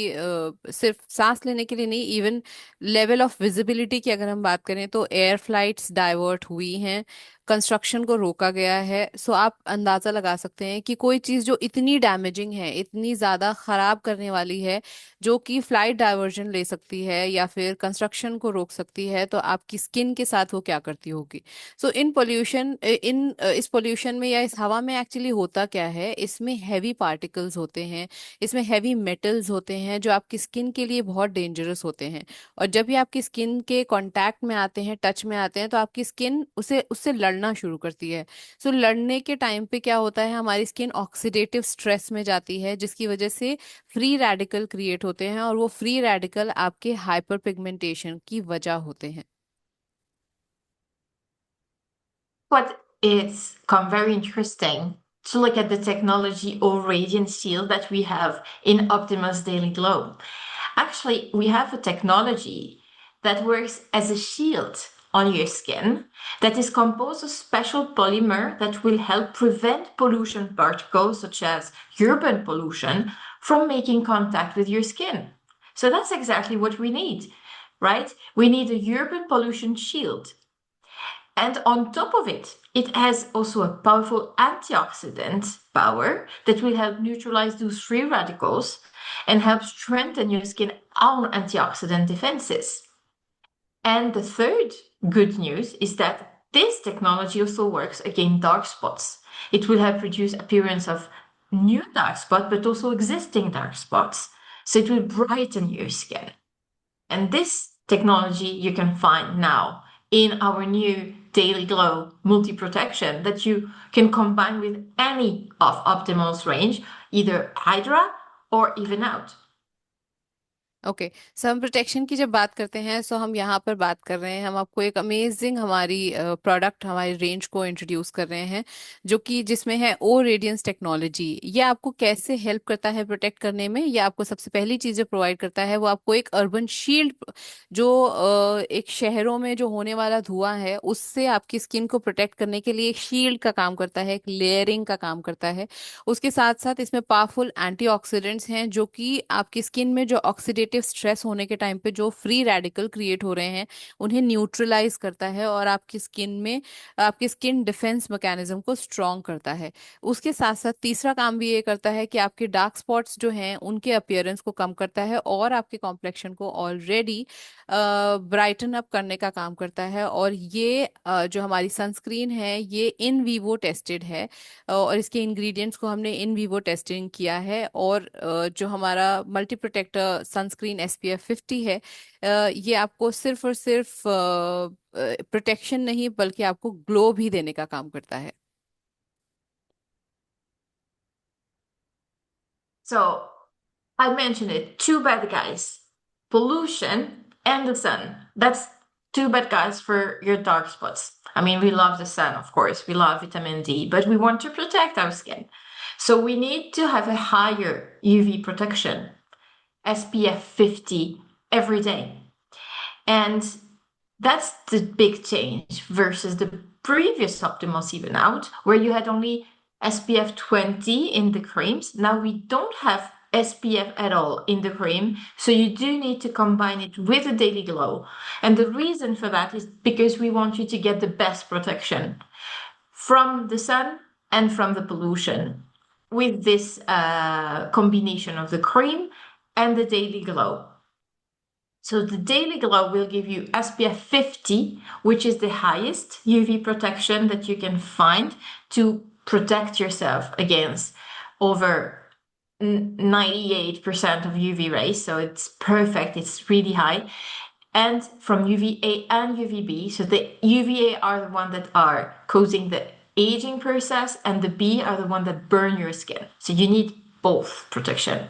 Speaker 2: सिर्फ सांस लेने के लिए नहीं, इवन लेवल ऑफ विजिबिलिटी की अगर हम बात करें तो एयर फ्लाइट्स डाइवर्ट हुई हैं, कंस्ट्रक्शन को रोका गया है। सो आप अंदाज़ा लगा सकते हैं कि कोई चीज़ जो इतनी डैमेजिंग है, इतनी ज़्यादा ख़राब करने वाली है, जो कि फ्लाइट डाइवर्जन ले सकती है या फिर कंस्ट्रक्शन को रोक सकती है, तो आपकी स्किन के साथ वो क्या करती होगी। सो इस पोल्यूशन में या इस हवा में एक्चुअली होता क्या है, इसमें हैवी पार्टिकल्स होते हैं, इसमें हैवी मेटल्स होते हैं जो आपकी स्किन के लिए बहुत डेंजरस होते हैं। और जब भी आपकी स्किन के कांटेक्ट में आते हैं, टच में आते हैं, तो आपकी स्किन उसे उससे लड़ना शुरू करती है। सो लड़ने के टाइम पे क्या होता है, हमारी स्किन ऑक्सीडेटिव स्ट्रेस में जाती है, जिसकी वजह से फ्री रेडिकल क्रिएट होते हैं, और वो फ्री रेडिकल आपके हाइपर पिगमेंटेशन की वजह होते हैं।
Speaker 1: But it's come very interesting to look at the technology or radiant shield that we have in Optimus Daily Glow. Actually, we have a technology that works as a shield on your skin that is composed of special polymer that will help prevent pollution particles such as urban pollution from making contact with your skin. So that's exactly what we need, right? We need a urban pollution shield. And on top of it, it has also a powerful antioxidant power that will help neutralize those free radicals and help strengthen your skin own antioxidant defenses. And the third good news is that this technology also works against dark spots. It will help reduce appearance of new dark spots, but also existing dark spots. So it will brighten your skin. And this technology you can find now in our new Daily Glow multi-protection that you can combine with any of Optimal's range, either Hydra or Even Out.
Speaker 2: Okay, sun protection की जब बात करते हैं सो हम यहाँ पर बात कर रहे हैं, हम आपको एक अमेजिंग हमारी प्रोडक्ट हमारी रेंज को इंट्रोड्यूस कर रहे हैं, जो कि जिसमें है ओ रेडियंस टेक्नोलॉजी। ये आपको कैसे हेल्प करता है प्रोटेक्ट करने में? ये आपको सबसे पहली चीज़ जो प्रोवाइड करता है वो आपको एक अर्बन शील्ड, जो एक शहरों में जो होने वाला धुआं है उससे आपकी स्किन को प्रोटेक्ट करने के लिए एक शील्ड का काम करता है, एक लेयरिंग का काम करता है। उसके साथ साथ इसमें पावरफुल एंटीऑक्सीडेंट्स हैं, जो कि आपकी स्किन में जो ऑक्सीडेटिव स्ट्रेस होने के टाइम पे जो फ्री रेडिकल क्रिएट हो रहे हैं उन्हें न्यूट्रलाइज करता है और आपकी स्किन में आपकी स्किन डिफेंस मैकेनिज्म को स्ट्रॉन्ग करता है। उसके साथ साथ तीसरा काम भी ये करता है कि आपके डार्क स्पॉट्स जो हैं उनके अपीयरेंस को कम करता है और आपके कॉम्प्लेक्शन को ऑलरेडी ब्राइटन अप करने का काम करता है। और ये जो हमारी सनस्क्रीन है ये इन वीवो टेस्टेड है, और इसके इंग्रेडिएंट्स को हमने इन वीवो टेस्टिंग किया है। और जो हमारा मल्टी प्रोटेक्टर सनस्क्रीन SPF 50 है, ये आपको सिर्फ और सिर्फ प्रोटेक्शन नहीं बल्कि आपको ग्लो भी देने का काम करता है।
Speaker 1: So I mentioned it, two bad guys, pollution and the sun. That's two bad guys for your dark spots. I mean, we love the sun, of course, we love vitamin D, but we want to protect our skin. So we need to have a higher UV protection, SPF 50 every day. And that's the big change versus the previous Optimals Even Out, where you had only SPF 20 in the creams. Now we don't have SPF at all in the cream, so you do need to combine it with a daily glow. And the reason for that is because we want you to get the best protection from the sun and from the pollution with this combination of the cream and the daily glow. So the daily glow will give you SPF 50, which is the highest UV protection that you can find to protect yourself against over 98% of UV rays. So it's perfect, it's really high. And from UVA and UVB. So the UVA are the ones that are causing the aging process, and the B are the ones that burn your skin. So you need both protection.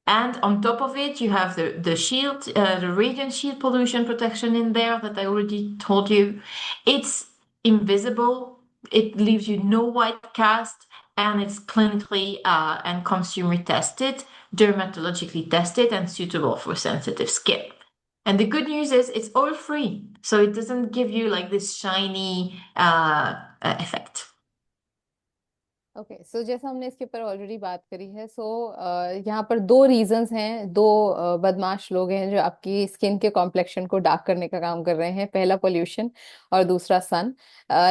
Speaker 1: And on top of it, you have the shield, the radiant shield pollution protection in there that I already told you. It's invisible. It leaves you no white cast, and it's clinically and consumer tested, dermatologically tested, and suitable for sensitive skin. And the good news is it's oil free, so it doesn't give you like this shiny effect.
Speaker 2: Okay, so जैसा हमने इसके ऊपर already बात करी है, सो यहाँ पर दो रीजंस हैं, दो बदमाश लोग हैं जो आपकी स्किन के कॉम्प्लेक्शन को डार्क करने का काम कर रहे हैं। पहला पोल्यूशन और दूसरा सन।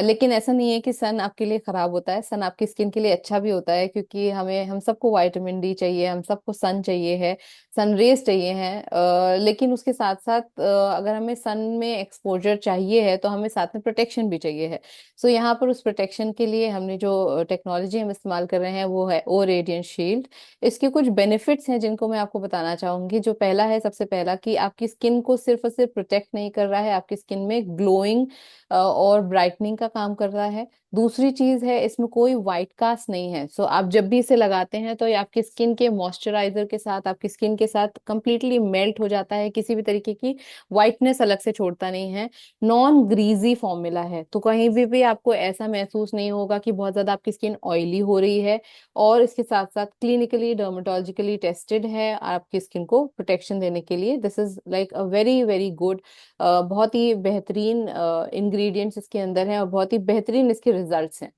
Speaker 2: लेकिन ऐसा नहीं है कि सन आपके लिए खराब होता है, सन आपकी स्किन के लिए अच्छा भी होता है, क्योंकि हम सबको विटामिन डी चाहिए, हम सबको सन चाहिए है, सन रेज चाहिए हैं। लेकिन उसके साथ साथ अगर हमें सन में एक्सपोजर चाहिए है तो हमें साथ में प्रोटेक्शन भी चाहिए है। सो यहाँ पर उस प्रोटेक्शन के लिए हमने जो टेक्नोलॉजी हम इस्तेमाल कर रहे हैं वो है ओ रेडियंट शील्ड। इसके कुछ बेनिफिट्स हैं जिनको मैं आपको बताना चाहूंगी। जो पहला है, सबसे पहला, कि आपकी स्किन को सिर्फ और सिर्फ प्रोटेक्ट नहीं कर रहा है, आपकी स्किन में ग्लोइंग और ब्राइटनिंग का काम कर रहा है। दूसरी चीज है, इसमें कोई व्हाइट कास्ट नहीं है। सो आप जब भी इसे लगाते हैं तो ये आपकी स्किन के मॉइस्चराइजर के साथ, आपकी स्किन के साथ कंप्लीटली मेल्ट हो जाता है, किसी भी तरीके की व्हाइटनेस अलग से छोड़ता नहीं है। नॉन ग्रीजी फॉर्मूला है, तो कहीं भी आपको ऐसा महसूस नहीं होगा कि बहुत ज्यादा आपकी स्किन ऑयली हो रही है। और इसके साथ साथ क्लिनिकली डर्मेटोलॉजिकली टेस्टेड है आपकी स्किन को प्रोटेक्शन देने के लिए। This is like a very very good, बहुत ही बेहतरीन इंग्रेडिएंट्स इसके अंदर हैं और बहुत ही बेहतरीन इसके रिजल्ट्स हैं।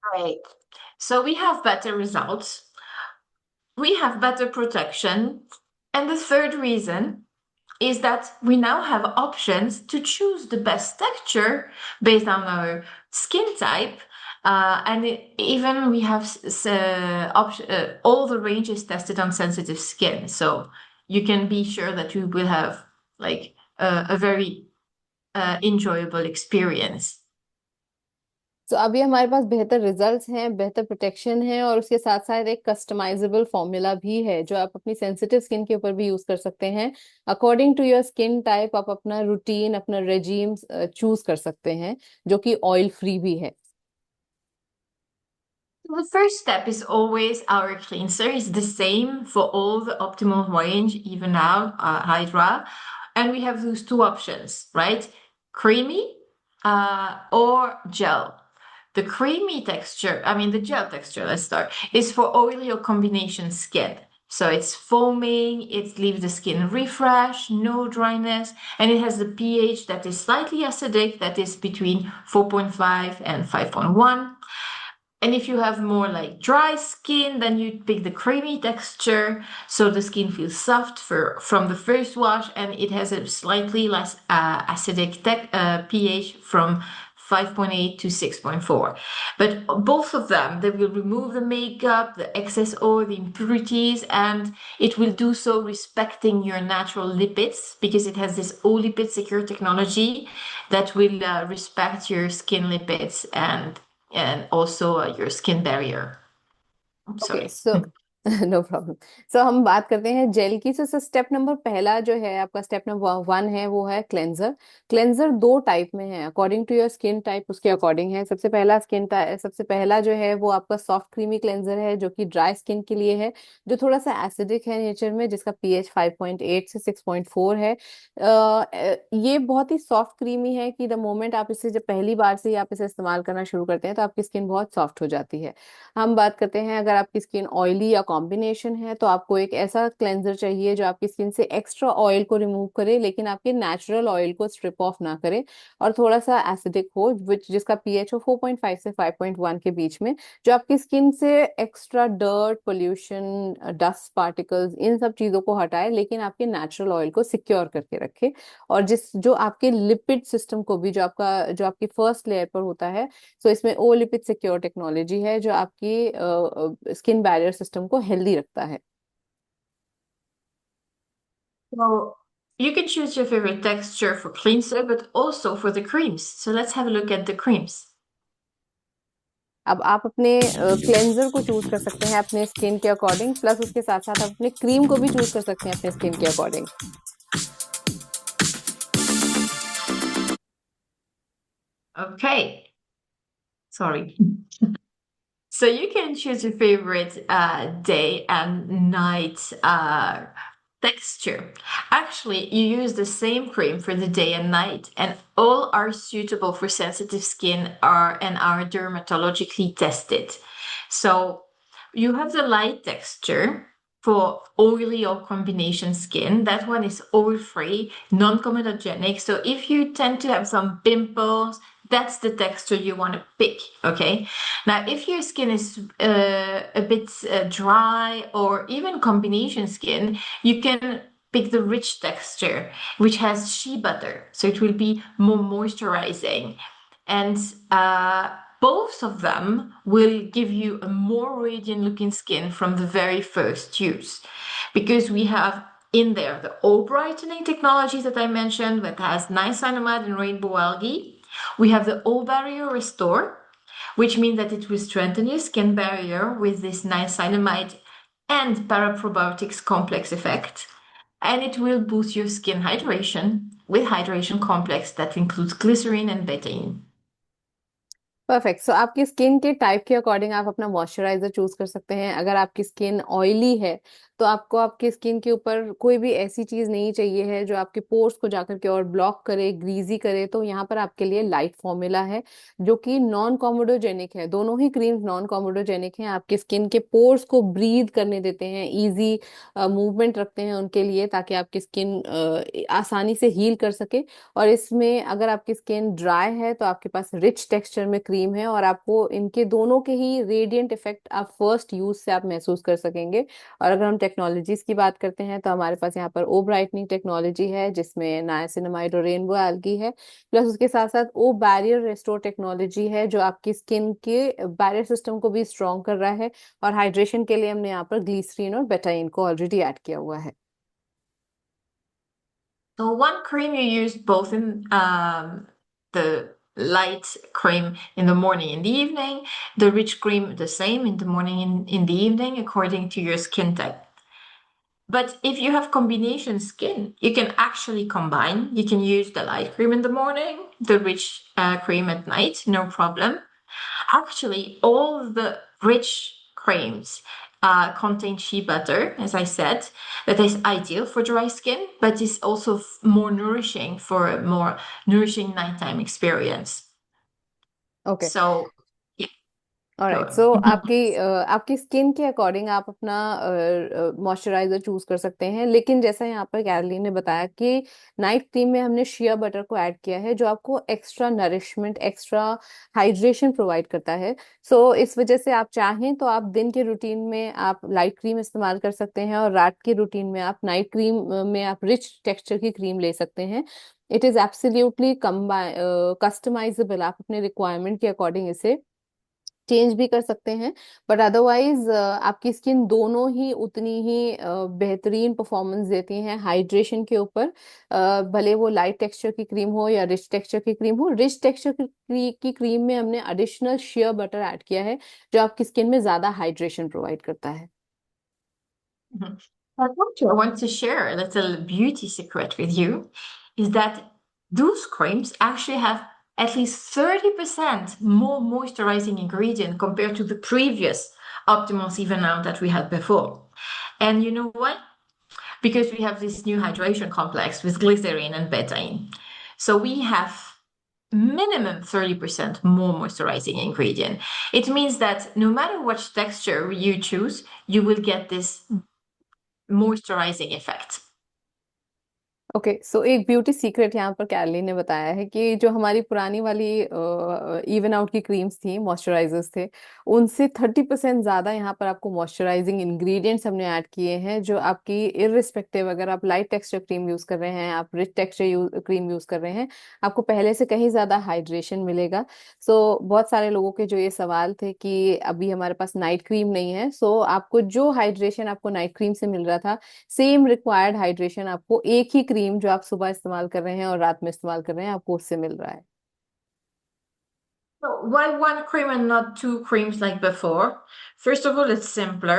Speaker 1: Right. So we have better results, we have better protection, and the third reason is that we now have options to choose the best texture based on our skin type. Even we have all the ranges tested on sensitive skin. So you can be sure that you will have like a very enjoyable experience.
Speaker 2: तो अभी हमारे पास बेहतर results हैं, बेहतर protection है, और उसके साथ साथ एक कस्टमाइजेबल फॉर्मूला भी है जो आप अपनी सेंसिटिव स्किन के ऊपर भी यूज कर सकते हैं। According to your skin type आप अपना रूटीन, अपना रेजीम चूज कर सकते हैं, जो कि ऑयल फ्री भी है।
Speaker 1: The first step is always our cleanser. It's the same for all the optimal range, even out, Hydra. And we have those two options, right? Creamy or gel. The creamy texture, the gel texture, let's start, is for oily or combination skin. So it's foaming, it leaves the skin refreshed, no dryness, and it has the pH that is slightly acidic, that is between 4.5 and 5.1. And if you have more like dry skin, then you pick the creamy texture. So the skin feels soft from the first wash, and it has a slightly less acidic pH from 5.8 to 6.4. But both of them, they will remove the makeup, the excess oil, the impurities, and it will do so respecting your natural lipids because it has this O-lipid secure technology that will respect your skin lipids and also your skin barrier. I'm
Speaker 2: Okay,
Speaker 1: sorry.
Speaker 2: so no problem. So हम बात करते हैं jail की। So step number पहला जो है आपका, step number 1 है, वो है क्लेंजर। क्लेंजर दो टाइप में है, according to your skin type उसके अकॉर्डिंग है। सबसे पहला जो है वो आपका सॉफ्ट क्रीमी क्लेंजर है, जो कि ड्राई स्किन के लिए है, जो थोड़ा सा एसिडिक है नेचर में, जिसका पीएच 5.8 से 6.4 है। ये बहुत ही सॉफ्ट क्रीमी है कि द मोमेंट आप इसे, जब पहली बार से ही आप इसे इस्तेमाल करना शुरू करते हैं तो आपकी स्किन बहुत सॉफ्ट हो जाती है। हम बात करते हैं, अगर आपकी स्किन ऑयली या कॉम्बिनेशन है तो आपको एक ऐसा क्लेंजर चाहिए जो आपकी स्किन से एक्स्ट्रा ऑयल को रिमूव करे, लेकिन आपके नेचुरल ऑयल को स्ट्रिप ऑफ ना करे, और थोड़ा सा एसिडिक हो, जिसका पीएच हो 4.5 से 5.1 के बीच में, जो आपकी स्किन से extra dirt, pollution, dust particles, इन सब चीजों को हटाए, लेकिन आपके नेचुरल ऑयल को सिक्योर करके रखे। और जो आपके लिपिड सिस्टम को भी, जो आपकी फर्स्ट लेयर पर होता है, सो इसमें ओ लिपिड सिक्योर टेक्नोलॉजी है जो आपकी स्किन बैरियर सिस्टम को हेल्दी रखता है।
Speaker 1: So you can choose your favorite texture for cleanser, but also for the creams. So let's have a look at the creams.
Speaker 2: अब आप अपने क्लेंजर को चूज कर सकते हैं अपने स्किन के अकॉर्डिंग, प्लस उसके साथ साथ आप अपने क्रीम को भी चूज कर सकते हैं अपने स्किन के according.
Speaker 1: Okay. Sorry. So you can choose your favorite day and night texture. Actually, you use the same cream for the day and night, and all are suitable for sensitive skin and are dermatologically tested. So you have the light texture for oily or combination skin. That one is oil-free, non-comedogenic. So if you tend to have some pimples, that's the texture you want to pick, okay? Now, if your skin is a bit dry or even combination skin, you can pick the rich texture, which has shea butter. So it will be more moisturizing. And both of them will give you a more radiant looking skin from the very first use, because we have in there the O brightening technology that I mentioned that has niacinamide and rainbow algae. We have the O barrier restore, which means that it will strengthen your skin barrier with this niacinamide and paraprobiotics complex effect. And it will boost your skin hydration with hydration complex that includes glycerin and betaine.
Speaker 2: Perfect. So आपकी skin के type के according आप अपना moisturiser choose कर सकते हैं। अगर आपकी स्किन ऑयली है तो आपको आपकी स्किन के ऊपर कोई भी ऐसी चीज नहीं चाहिए है जो आपके पोर्स को जाकर के और ब्लॉक करे, ग्रीजी करे, तो यहाँ पर आपके लिए लाइट फॉर्मूला है जो कि नॉन कॉमोडोजेनिक है। दोनों ही क्रीम्स नॉन कॉमोडोजेनिक हैं, आपके स्किन के पोर्स को ब्रीद करने देते हैं, इजी मूवमेंट रखते हैं उनके लिए, ताकि आपकी स्किन आसानी से हील कर सके। और इसमें अगर आपकी स्किन ड्राई है तो आपके पास रिच टेक्सचर में क्रीम है, और आपको इनके दोनों के ही रेडिएंट इफेक्ट आप फर्स्ट यूज से आप महसूस कर सकेंगे। और अगर हम टेक्नोलॉजीज की बात करते हैं तो हमारे पास यहाँ पर ओ ब्राइटनिंग टेक्नोलॉजी है, जिसमें नाइसिनामाइड और रेनबो एल्गी है, प्लस उसके साथ साथ ओ बैरियर रेस्टोर टेक्नोलॉजी है जो आपकी स्किन के बैरियर सिस्टम को भी स्ट्रॉन्ग कर रहा है। और हाइड्रेशन के लिए हमने यहाँ पर ग्लिसरीन और बेटाइन को ऑलरेडी ऐड किया हुआ है।
Speaker 1: So one cream you use both in the light cream in the morning and the evening, the rich cream the same in the morning and in the evening according to your skin type. But if you have combination skin, you can actually combine. You can use the light cream in the morning, the rich cream at night, no problem. Actually, all the rich creams contain shea butter, as I said, that is ideal for dry skin, but is also more nourishing for a more nourishing nighttime experience.
Speaker 2: Okay.
Speaker 1: So, yeah,
Speaker 2: alright
Speaker 1: go.
Speaker 2: सो आपकी skin के according आप अपना moisturiser choose कर सकते हैं, लेकिन जैसा यहाँ पर कैरोलीन ने बताया कि नाइट क्रीम में हमने शिया बटर को ऐड किया है जो आपको extra nourishment, extra hydration provide करता है। सो इस वजह से आप चाहें तो आप दिन के रूटीन में आप लाइट क्रीम इस्तेमाल कर सकते हैं और रात के रूटीन में आप नाइट क्रीम में आप रिच टेक्सचर की क्रीम ले सकते हैं। इट इज एब्सोल्युटली कस्टमाइजेबल, आप अपने रिक्वायरमेंट के अकॉर्डिंग इसे चेंज भी कर सकते हैं। बट अदरवाइज आपकी स्किन दोनों ही उतनी ही बेहतरीन परफॉर्मेंस देती हैं हाइड्रेशन के ऊपर, भले वो लाइट टेक्सचर की क्रीम हो या रिच टेक्सचर की क्रीम हो। रिच टेक्सचर की क्रीम में हमने एडिशनल शिया बटर ऐड किया है जो आपकी स्किन में ज्यादा हाइड्रेशन प्रोवाइड करता है।
Speaker 1: I want to share a little beauty secret with you is that those creams actually have at least 30% more moisturizing ingredient compared to the previous Optimal Even Out that we had before. And you know what? Because we have this new hydration complex with glycerin and betaine. So we have minimum 30% more moisturizing ingredient. It means that no matter what texture you choose, you will get this moisturizing effect.
Speaker 2: Okay सो एक beauty secret यहाँ पर Caroline ने बताया है कि जो हमारी पुरानी वाली इवन आउट की क्रीम्स थी, मॉइस्चराइजर्स थे, उनसे 30% ज्यादा यहाँ पर आपको मॉइस्चराइजिंग इंग्रेडिएंट्स हमने ऐड किए हैं जो आपकी इररिस्पेक्टिव, अगर आप लाइट टेक्सचर क्रीम यूज कर रहे हैं, आप रिच टेक्सचर क्रीम यूज कर रहे हैं, आपको पहले से कहीं ज्यादा हाइड्रेशन मिलेगा। सो बहुत सारे लोगों के जो ये सवाल थे कि अभी हमारे पास नाइट क्रीम नहीं है, सो आपको जो हाइड्रेशन आपको नाइट क्रीम से मिल रहा था, सेम रिक्वायर्ड हाइड्रेशन आपको एक ही क्रीम जो आप सुबह इस्तेमाल कर रहे हैं और रात में इस्तेमाल कर रहे हैं, आपको उससे मिल रहा है।
Speaker 1: So why one cream and not two creams like before? First of all, it's simpler.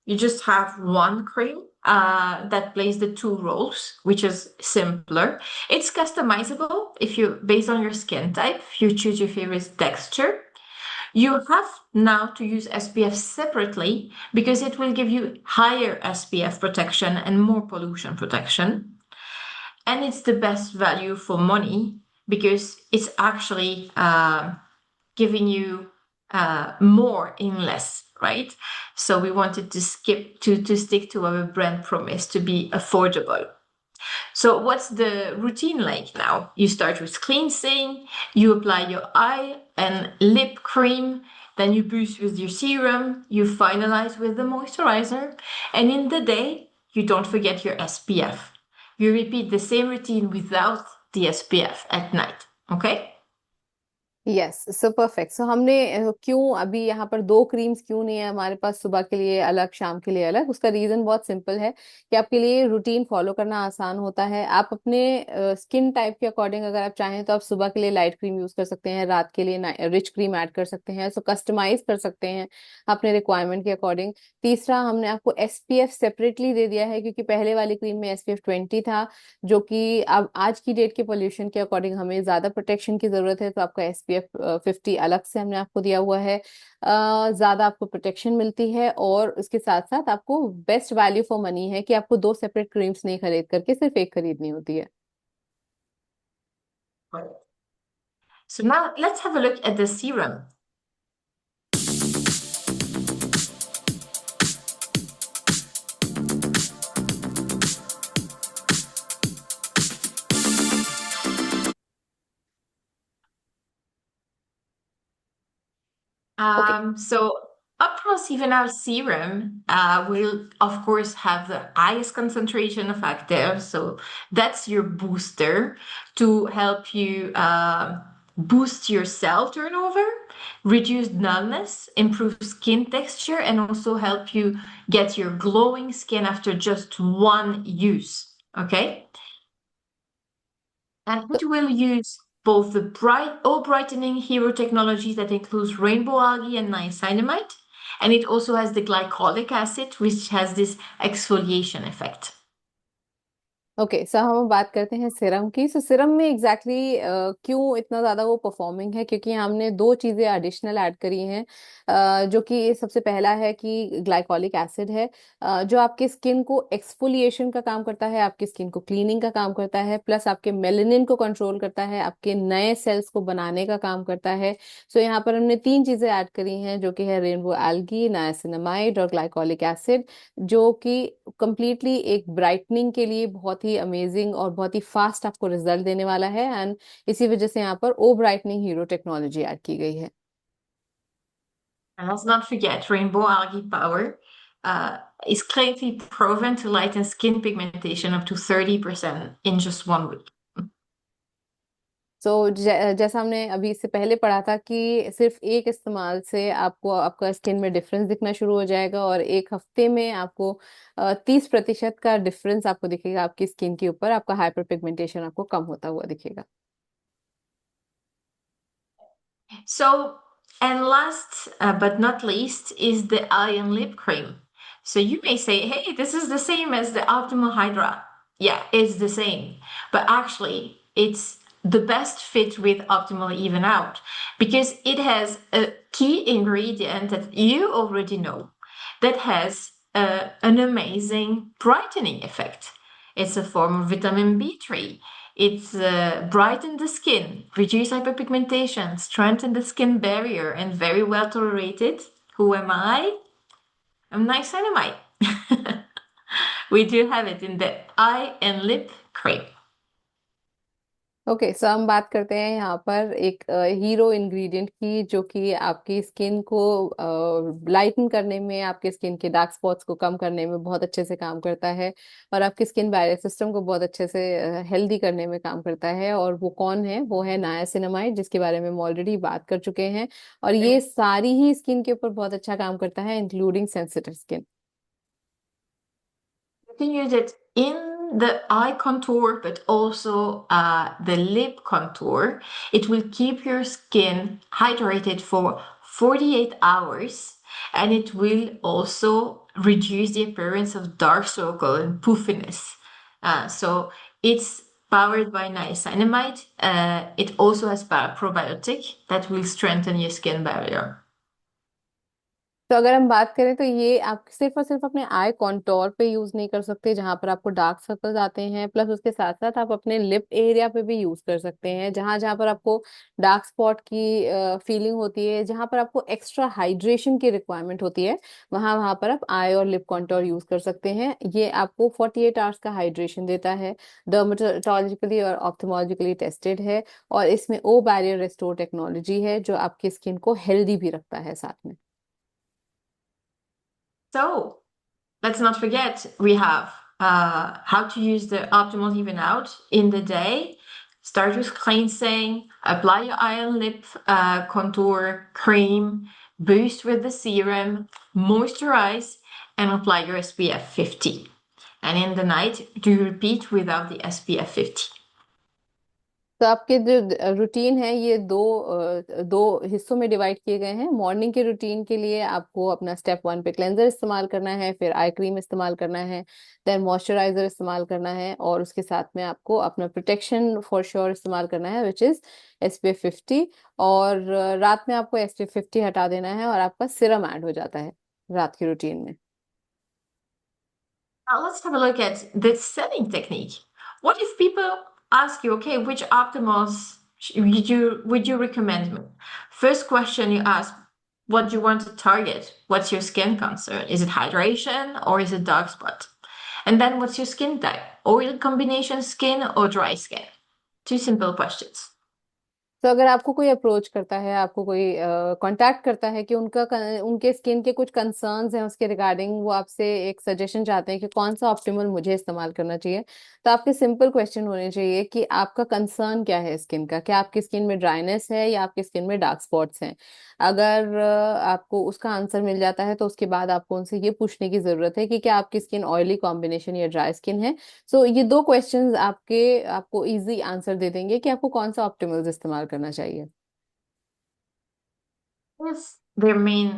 Speaker 1: You just have one cream that plays the two roles, which is simpler. It's customizable if you, based on your skin type, if you choose your favorite texture. You have now to use SPF separately because it will give you higher SPF protection and more pollution protection. And it's the best value for money because it's actually giving you more in less, right? So we wanted to stick to our brand promise to be affordable. So what's the routine like now? You start with cleansing, you apply your eye and lip cream, then you boost with your serum, you finalize with the moisturizer, and in the day, you don't forget your SPF. You repeat the same routine without the SPF at night, okay?
Speaker 2: Yes so perfect. So हमने क्यों अभी यहाँ पर दो creams क्यों नहीं है हमारे पास, सुबह के लिए अलग, शाम के लिए अलग? उसका रीजन बहुत सिंपल है कि आपके लिए रूटीन फॉलो करना आसान होता है। आप अपने स्किन टाइप के अकॉर्डिंग अगर आप चाहें तो आप सुबह के लिए लाइट क्रीम यूज कर सकते हैं, रात के लिए रिच क्रीम ऐड कर सकते हैं। सो कस्टमाइज कर सकते हैं अपने रिक्वायरमेंट के अकॉर्डिंग। तीसरा, हमने आपको SPF सेपरेटली दे दिया है क्योंकि पहले वाली क्रीम में SPF 20 था, जो कि अब आज की डेट के पोल्यूशन के अकॉर्डिंग हमें ज्यादा प्रोटेक्शन की जरूरत है, तो आपका SPF 50 अलग से हमने आपको दिया हुआ है। ज्यादा आपको प्रोटेक्शन मिलती है और उसके साथ साथ आपको बेस्ट वैल्यू फॉर मनी है कि आपको दो सेपरेट क्रीम्स नहीं खरीद करके सिर्फ एक खरीदनी होती है।
Speaker 1: So now let's have a look at the serum. So Optimal Even Out Serum will, of course, have the highest concentration of active. So that's your booster to help you boost your cell turnover, reduce dullness, improve skin texture, and also help you get your glowing skin after just one use. Okay? And it will use both the brightening hero technology that includes rainbow algae and niacinamide, and it also has the glycolic acid, which has this exfoliation effect.
Speaker 2: Okay, so हम बात करते हैं सिरम की। सो सिरम में exactly क्यों इतना ज़्यादा वो परफॉर्मिंग है, क्योंकि हमने दो चीज़ें एडिशनल ऐड करी हैं, जो कि सबसे पहला है कि ग्लाइकोलिक एसिड है, जो आपके स्किन को एक्सफोलिएशन का काम करता है, आपकी स्किन को क्लीनिंग का काम करता है, प्लस आपके मेलेनिन को कंट्रोल करता है, आपके नए सेल्स को बनाने का काम करता है। सो यहाँ पर हमने तीन चीज़ें ऐड करी हैं, जो कि है रेनबो एल्गी, नायासिनामाइड और ग्लाइकोलिक एसिड, जो कि कंप्लीटली एक ब्राइटनिंग के लिए बहुत ही अमेजिंग और बहुत ही फास्ट आपको रिजल्ट देने वाला है। एंड इसी वजह से यहाँ पर ओ ब्राइटनिंग हीरो टेक्नोलॉजी ऐड की गई है।
Speaker 1: And let's not forget, rainbow algae power is clinically proven to lighten skin pigmentation up to 30% in just 1 week.
Speaker 2: सो जैसा हमने अभी इससे पहले पढ़ा था कि सिर्फ एक इस्तेमाल से आपको आपका स्किन में डिफरेंस दिखना शुरू हो जाएगा, और एक हफ्ते में आपको 30% का डिफरेंस आपको दिखेगा आपकी स्किन के ऊपर, आपका हाइपर पिगमेंटेशन आपको कम होता हुआ दिखेगा।
Speaker 1: So, and last but not least is the eye and lip cream. So you may say, hey, this is the same as the Optimal Hydra. Yeah, it's the same. But actually, it's the best fit with Optimal Even Out because it has a key ingredient that you already know that has an amazing brightening effect. It's a form of vitamin B3. It's brighten the skin, reduce hyperpigmentation, strengthen the skin barrier, and very well tolerated. Who am I? I'm niacinamide. We do have it in the eye and lip cream.
Speaker 2: Okay, so हम बात करते हैं यहाँ पर एक hero ingredient की, जो कि आपकी स्किन को लाइटन करने में, आपके स्किन के डार्क स्पॉट्स को कम करने में बहुत अच्छे से काम करता है, और आपकी स्किन बैरियर सिस्टम को बहुत अच्छे से हेल्दी करने में काम करता है। और वो कौन है? वो है नायासिनामाइड, जिसके बारे में हम ऑलरेडी बात कर चुके हैं, और ये सारी ही स्किन के ऊपर बहुत अच्छा काम करता है, including sensitive skin.
Speaker 1: You can use it in the eye contour, but also the lip contour. It will keep your skin hydrated for 48 hours, and it will also reduce the appearance of dark circle and puffiness. So it's powered by niacinamide. It also has probiotic that will strengthen your skin barrier.
Speaker 2: तो अगर हम बात करें तो ये आप सिर्फ और सिर्फ अपने आई कॉन्टोर पे यूज नहीं कर सकते, जहां पर आपको डार्क सर्कल्स आते हैं, प्लस उसके साथ साथ आप अपने लिप एरिया पे भी यूज कर सकते हैं, जहां जहां पर आपको डार्क स्पॉट की फीलिंग होती है, जहां पर आपको एक्स्ट्रा हाइड्रेशन की रिक्वायरमेंट होती है, वहां वहां पर आप आई और लिप कॉन्टोर यूज कर सकते हैं। ये आपको 48 आवर्स का हाइड्रेशन देता है, डर्मेटोलॉजिकली और ऑप्थेमोलॉजिकली टेस्टेड है, और इसमें ओ बैरियर रेस्टोर टेक्नोलॉजी है, जो आपकी स्किन को हेल्दी भी रखता है साथ में।
Speaker 1: So let's not forget we have how to use the optimal even out in the day. Start with cleansing, apply your eye and lip contour cream, boost with the serum, moisturize, and apply your SPF 50. And in the night, do repeat without the SPF 50.
Speaker 2: तो आपके जो routine है, ये दो हिस्सों में divide किए गए हैं। मॉर्निंग के रूटीन के लिए आपको अपना स्टेप 1 पे क्लेंजर इस्तेमाल करना है, फिर आई क्रीम इस्तेमाल करना है, देन मॉइस्चराइजर इस्तेमाल करना है, और उसके साथ में आपको अपना प्रोटेक्शन फॉर श्योर इस्तेमाल करना है, विच इज SPF 50। और रात में आपको SPF 50 हटा देना है, और आपका सिरम ऐड हो जाता है रात की रूटीन में।
Speaker 1: Now let's have a look at the setting technique. What if people ask you, okay, which optimals would you recommend me? First question you ask, what do you want to target? What's your skin concern? Is it hydration or is it dark spot? And then what's your skin type? Oil combination skin or dry skin? Two simple questions.
Speaker 2: तो अगर आपको कोई approach करता है, आपको कोई contact करता है कि उनके स्किन के कुछ कंसर्न्स हैं उसके रिगार्डिंग, वो आपसे एक सजेशन चाहते हैं कि कौन सा ऑप्टिमल मुझे इस्तेमाल करना चाहिए, तो आपके सिंपल क्वेश्चन होने चाहिए कि आपका कंसर्न क्या है स्किन का, क्या आपकी स्किन में ड्राइनेस है या आपकी स्किन में डार्क स्पॉट्स हैं। अगर आपको उसका आंसर मिल जाता है, तो उसके बाद आपको उनसे ये पूछने की जरूरत है कि क्या आपकी स्किन ऑयली कॉम्बिनेशन या ड्राई स्किन है। सो ये दो क्वेश्चंस आपको इजी आंसर दे देंगे कि आपको कौन सा ऑप्टिमल्स इस्तेमाल करना चाहिए।
Speaker 1: If their main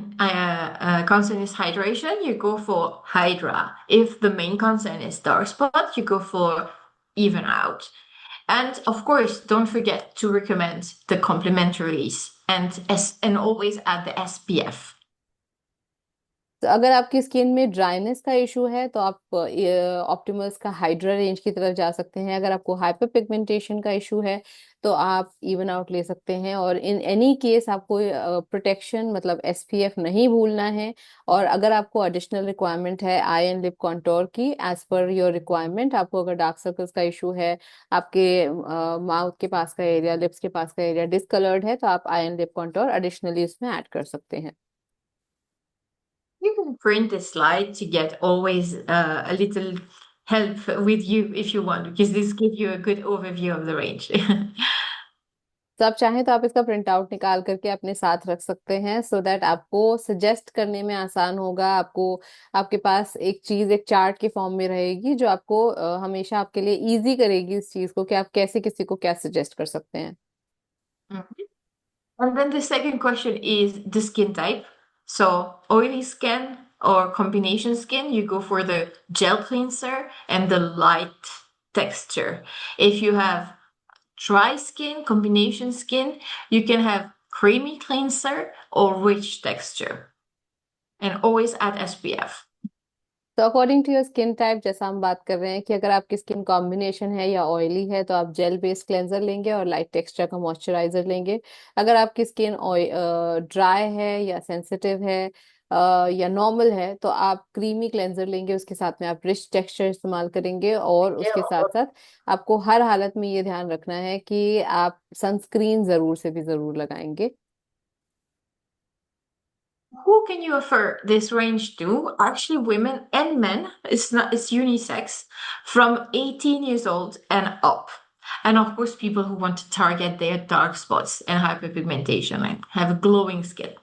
Speaker 1: concern is hydration, you go for Hydra. If the main concern is dark spot, you go for even out. And of course, don't forget to recommend the complementaries and always add the SPF.
Speaker 2: तो अगर आपकी skin में dryness का issue है तो आप ऑप्टिमल्स का hydra range की तरफ जा सकते हैं। अगर आपको हाइपर पिगमेंटेशन का इशू है तो आप इवन आउट ले सकते हैं। और इन एनी केस आपको प्रोटेक्शन मतलब एसपीएफ नहीं भूलना है। और अगर आपको एडिशनल रिक्वायरमेंट है आई एंड लिप कॉन्टोर की एज पर योर रिक्वायरमेंट, आपको अगर डार्क सर्कल्स का इशू है, आपके माउथ के पास का एरिया, लिप्स के पास का एरिया डिसकलर्ड है, तो आप आई एंड लिप कॉन्टोर एडिशनली उसमें ऐड कर सकते हैं।
Speaker 1: You can print the slide to get always a little help with you if you want, because this gives you a good overview of the range.
Speaker 2: तो आप चाहें तो आप इसका प्रिंट आउट निकाल करके अपने साथ रख सकते हैं सो दैट आपको सजेस्ट करने में आसान होगा। आपको आपके पास एक चीज एक चार्ट के फॉर्म में रहेगी जो आपको हमेशा आपके लिए इजी करेगी इस चीज को कि आप कैसे किसी को क्या सजेस्ट कर सकते हैं।
Speaker 1: Mhm. And then the second question is the skin type. So oily skin or combination skin, you go for the gel cleanser and the light texture. If you have dry skin, combination skin, you can have creamy cleanser or rich texture. And always add SPF.
Speaker 2: तो according to your skin type, जैसा हम बात कर रहे हैं कि अगर आपकी स्किन कॉम्बिनेशन है या ऑयली है तो आप जेल बेस्ड क्लेंजर लेंगे और लाइट टेक्सचर का मॉइस्चराइजर लेंगे। अगर आपकी स्किन ड्राई है या सेंसिटिव है या नॉर्मल है तो आप क्रीमी क्लेंजर लेंगे, उसके साथ में आप रिच टेक्सचर इस्तेमाल करेंगे। और उसके साथ साथ आपको हर हालत में ये ध्यान रखना है कि आप सनस्क्रीन जरूर से भी जरूर लगाएंगे।
Speaker 1: Who can you offer this range to? Actually, women and men. It's unisex from 18 years old and up. And of course, people who want to target their dark spots and hyperpigmentation and have glowing skin.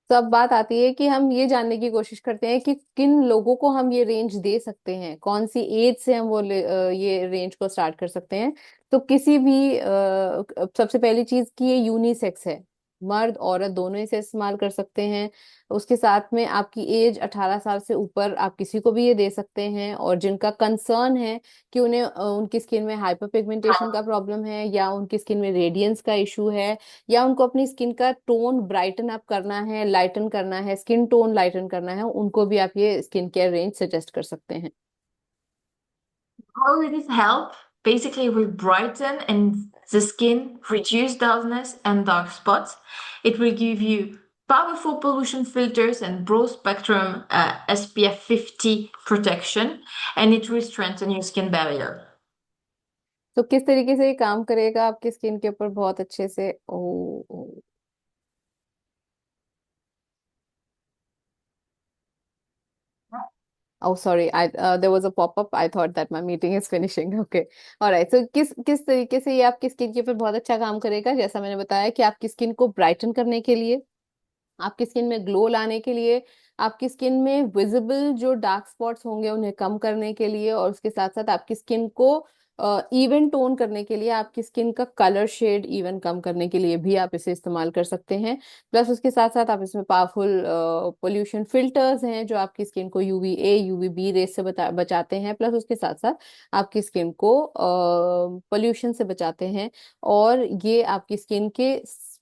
Speaker 2: तो अब बात आती है कि हम ये जानने की कोशिश करते हैं कि किन लोगों को हम ये रेंज दे सकते हैं, कौन सी एज से हम ये रेंज को स्टार्ट कर सकते हैं। तो किसी भी सबसे पहली चीज कि ये यूनिसेक्स है, मर्द औरत दोनों इसे इस्तेमाल कर सकते हैं। उसके साथ में आपकी एज 18 साल से ऊपर आप किसी को भी ये दे सकते हैं। और जिनका कंसर्न है कि उन्हें उनकी स्किन में हाइपर पिगमेंटेशन का प्रॉब्लम है या उनकी स्किन में रेडियंस का इशू है या उनको अपनी स्किन का टोन ब्राइटन अप करना है, लाइटन करना है, स्किन टोन लाइटन करना है, उनको भी आप ये स्किन केयर रेंज सजेस्ट कर सकते हैं।
Speaker 1: How will this help? Basically, we brighten and the skin, reduce dullness and dark spots. It will give you powerful pollution filters and broad spectrum SPF 50 protection, and it will strengthen your skin barrier.
Speaker 2: तो किस तरीके से ये काम करेगा आपकी skin के ऊपर बहुत अच्छे से। Oh, sorry. There was a pop-up. I thought that my meeting is finishing. Okay. All right. So किस तरीके से ये आपकी स्किन के ऊपर बहुत अच्छा काम करेगा, जैसा मैंने बताया कि आपकी स्किन को ब्राइटन करने के लिए, आपकी स्किन में ग्लो लाने के लिए, आपकी स्किन में विजिबल जो डार्क स्पॉट्स होंगे उन्हें कम करने के लिए, और उसके साथ साथ आपकी स्किन को इवन टोन करने के लिए, आपकी स्किन का कलर शेड इवन कम करने के लिए भी आप इसे इस्तेमाल कर सकते हैं। प्लस उसके साथ साथ आप इसमें पावरफुल पोल्यूशन फिल्टर्स हैं जो आपकी स्किन को यूवीए यूवीबी रेस से बचाते हैं। प्लस उसके साथ साथ आपकी स्किन को पोल्यूशन से बचाते हैं। और ये आपकी स्किन के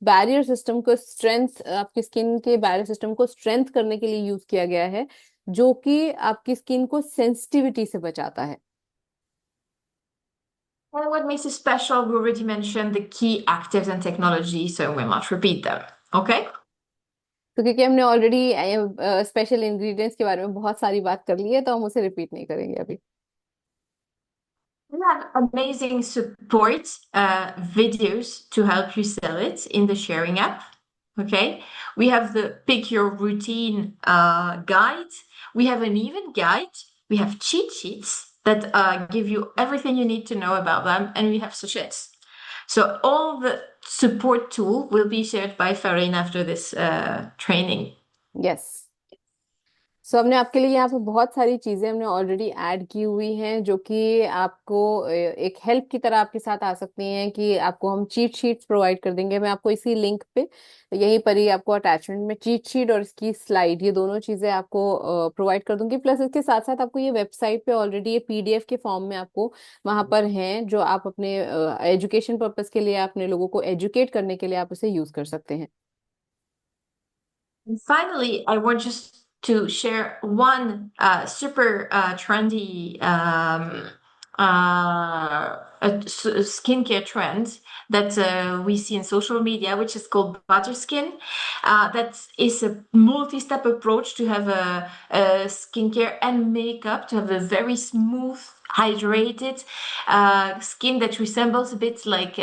Speaker 2: बैरियर सिस्टम को स्ट्रेंथ, आपकी स्किन के बैरियर सिस्टम को स्ट्रेंथ करने के लिए यूज किया गया है, जो कि आपकी स्किन को सेंसिटिविटी से बचाता है।
Speaker 1: And what makes it special, we already mentioned the key actives and technology, so we must repeat them. Okay?
Speaker 2: तो क्योंकि हमने ऑलरेडी स्पेशल इंग्रेडिएंट्स के बारे में बहुत सारी बात कर ली है तो हम उसे रिपीट नहीं करेंगे अभी।
Speaker 1: We have amazing support videos to help you sell it in the sharing app. Okay, we have the pick your routine guide. We have an even guide. We have cheat sheets that give you everything you need to know about them, and we have sachets. So all the support tool will be shared by Farine after this training.
Speaker 2: Yes. सो हमने आपके लिए यहाँ पे बहुत सारी चीजें हमने already add की हुई हैं जो कि आपको एक हेल्प की तरह आपके साथ आ सकती हैं कि आपको हम चीट शीट्स प्रोवाइड कर देंगे। मैं आपको इसी लिंक पे यहीं पर ही आपको अटैचमेंट में चीट शीट और इसकी स्लाइड, ये दोनों चीजें आपको प्रोवाइड कर दूंगी। प्लस इसके साथ साथ आपको ये वेबसाइट पे ऑलरेडी ये पीडीएफ के फॉर्म में आपको वहां पर हैं जो आप अपने एजुकेशन पर्पज के लिए, अपने लोगों को एजुकेट करने के लिए आप उसे यूज कर सकते हैं।
Speaker 1: And finally, I want just to share one super trendy skincare trend that we see in social media, which is called butter skin. That is a multi-step approach to have a skincare and makeup, to have a very smooth, hydrated skin that resembles a bit like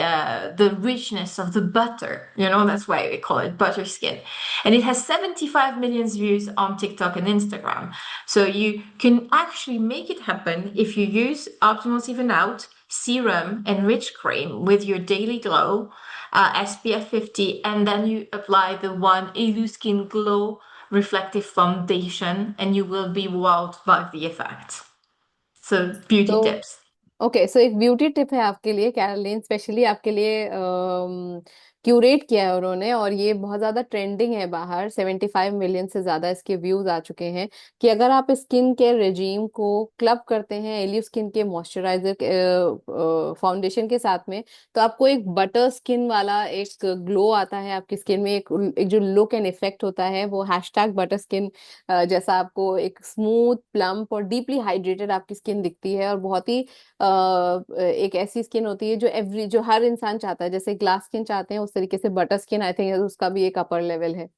Speaker 1: the richness of the butter. You know, that's why we call it butter skin. And it has 75 million views on TikTok and Instagram. So you can actually make it happen if you use Optimals Even Out serum and rich cream with your Daily Glow SPF 50, and then you apply the one Elu Skin Glow reflective foundation, and you will be wowed by the effect. So beauty
Speaker 2: तो
Speaker 1: tips.
Speaker 2: Okay, सो एक beauty tip है आपके लिए, Caroline specially आपके लिए curate किया है उन्होंने, और ये बहुत ज्यादा ट्रेंडिंग है बाहर। 75 मिलियन से ज्यादा इसके व्यूज आ चुके हैं कि अगर आप स्किन केयर रेजीम को क्लब करते हैं एलियो स्किन के मॉइस्चराइजर फाउंडेशन के साथ में, तो आपको एक बटर स्किन वाला एक ग्लो आता है आपकी स्किन में। एक जो लुक एंड इफेक्ट होता है वो हैशटैग बटर स्किन जैसा आपको एक स्मूथ, प्लम्प और डीपली हाइड्रेटेड आपकी स्किन दिखती है। और बहुत ही एक ऐसी स्किन होती है जो हर इंसान चाहता है, जैसे ग्लास स्किन चाहते हैं उस तरीके से बटर स्किन आई थिंक उसका भी एक अपर लेवल है।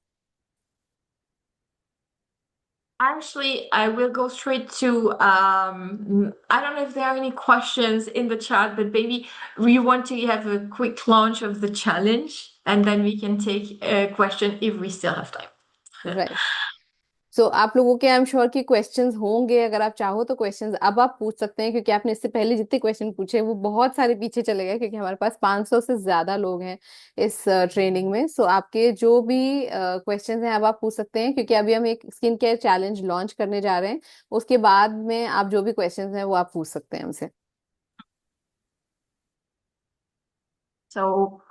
Speaker 1: Actually, I will go straight to I don't know if there are any questions in the chat, but maybe we want to have a quick launch of the challenge, and then we can take a question if we still have time.
Speaker 2: Right. So आप लोगों के I am sure कि questions होंगे, अगर आप चाहो तो questions अब आप पूछ सकते हैं, क्योंकि आपने इससे पहले जितने क्वेश्चन पूछे वो बहुत सारे पीछे चले गए, क्योंकि हमारे पास 500 से ज्यादा लोग हैं इस ट्रेनिंग में। सो आपके जो भी क्वेश्चंस हैं अब आप पूछ सकते हैं, क्योंकि अभी हम एक स्किन केयर चैलेंज लॉन्च करने जा रहे हैं। उसके बाद में आप जो भी क्वेश्चंस हैं वो आप पूछ सकते हैं हमसे।
Speaker 1: So,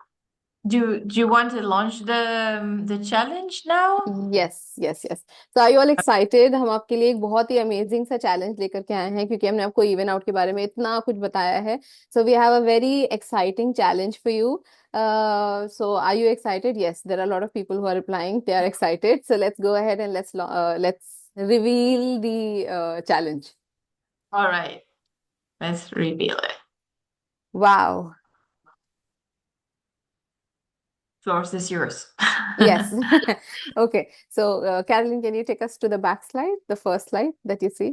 Speaker 1: do you want to launch the challenge now?
Speaker 2: Yes yes yes. तो आर यू ऑल एक्साइटेड? हम आपके लिए एक बहुत ही अमेजिंग सा चैलेंज लेकर के आए हैं, क्योंकि हमने आपको इवन आउट के बारे में इतना कुछ बताया है। So we have a very exciting challenge for you. So are you excited? Yes, there are lot of people who are replying they are excited. So let's go ahead and let's reveal the challenge.
Speaker 1: All right, let's reveal it.
Speaker 2: Wow.
Speaker 1: Floor is yours.
Speaker 2: Yes. Okay. So, Carolyn, can you take us to the back slide, the first slide that you see?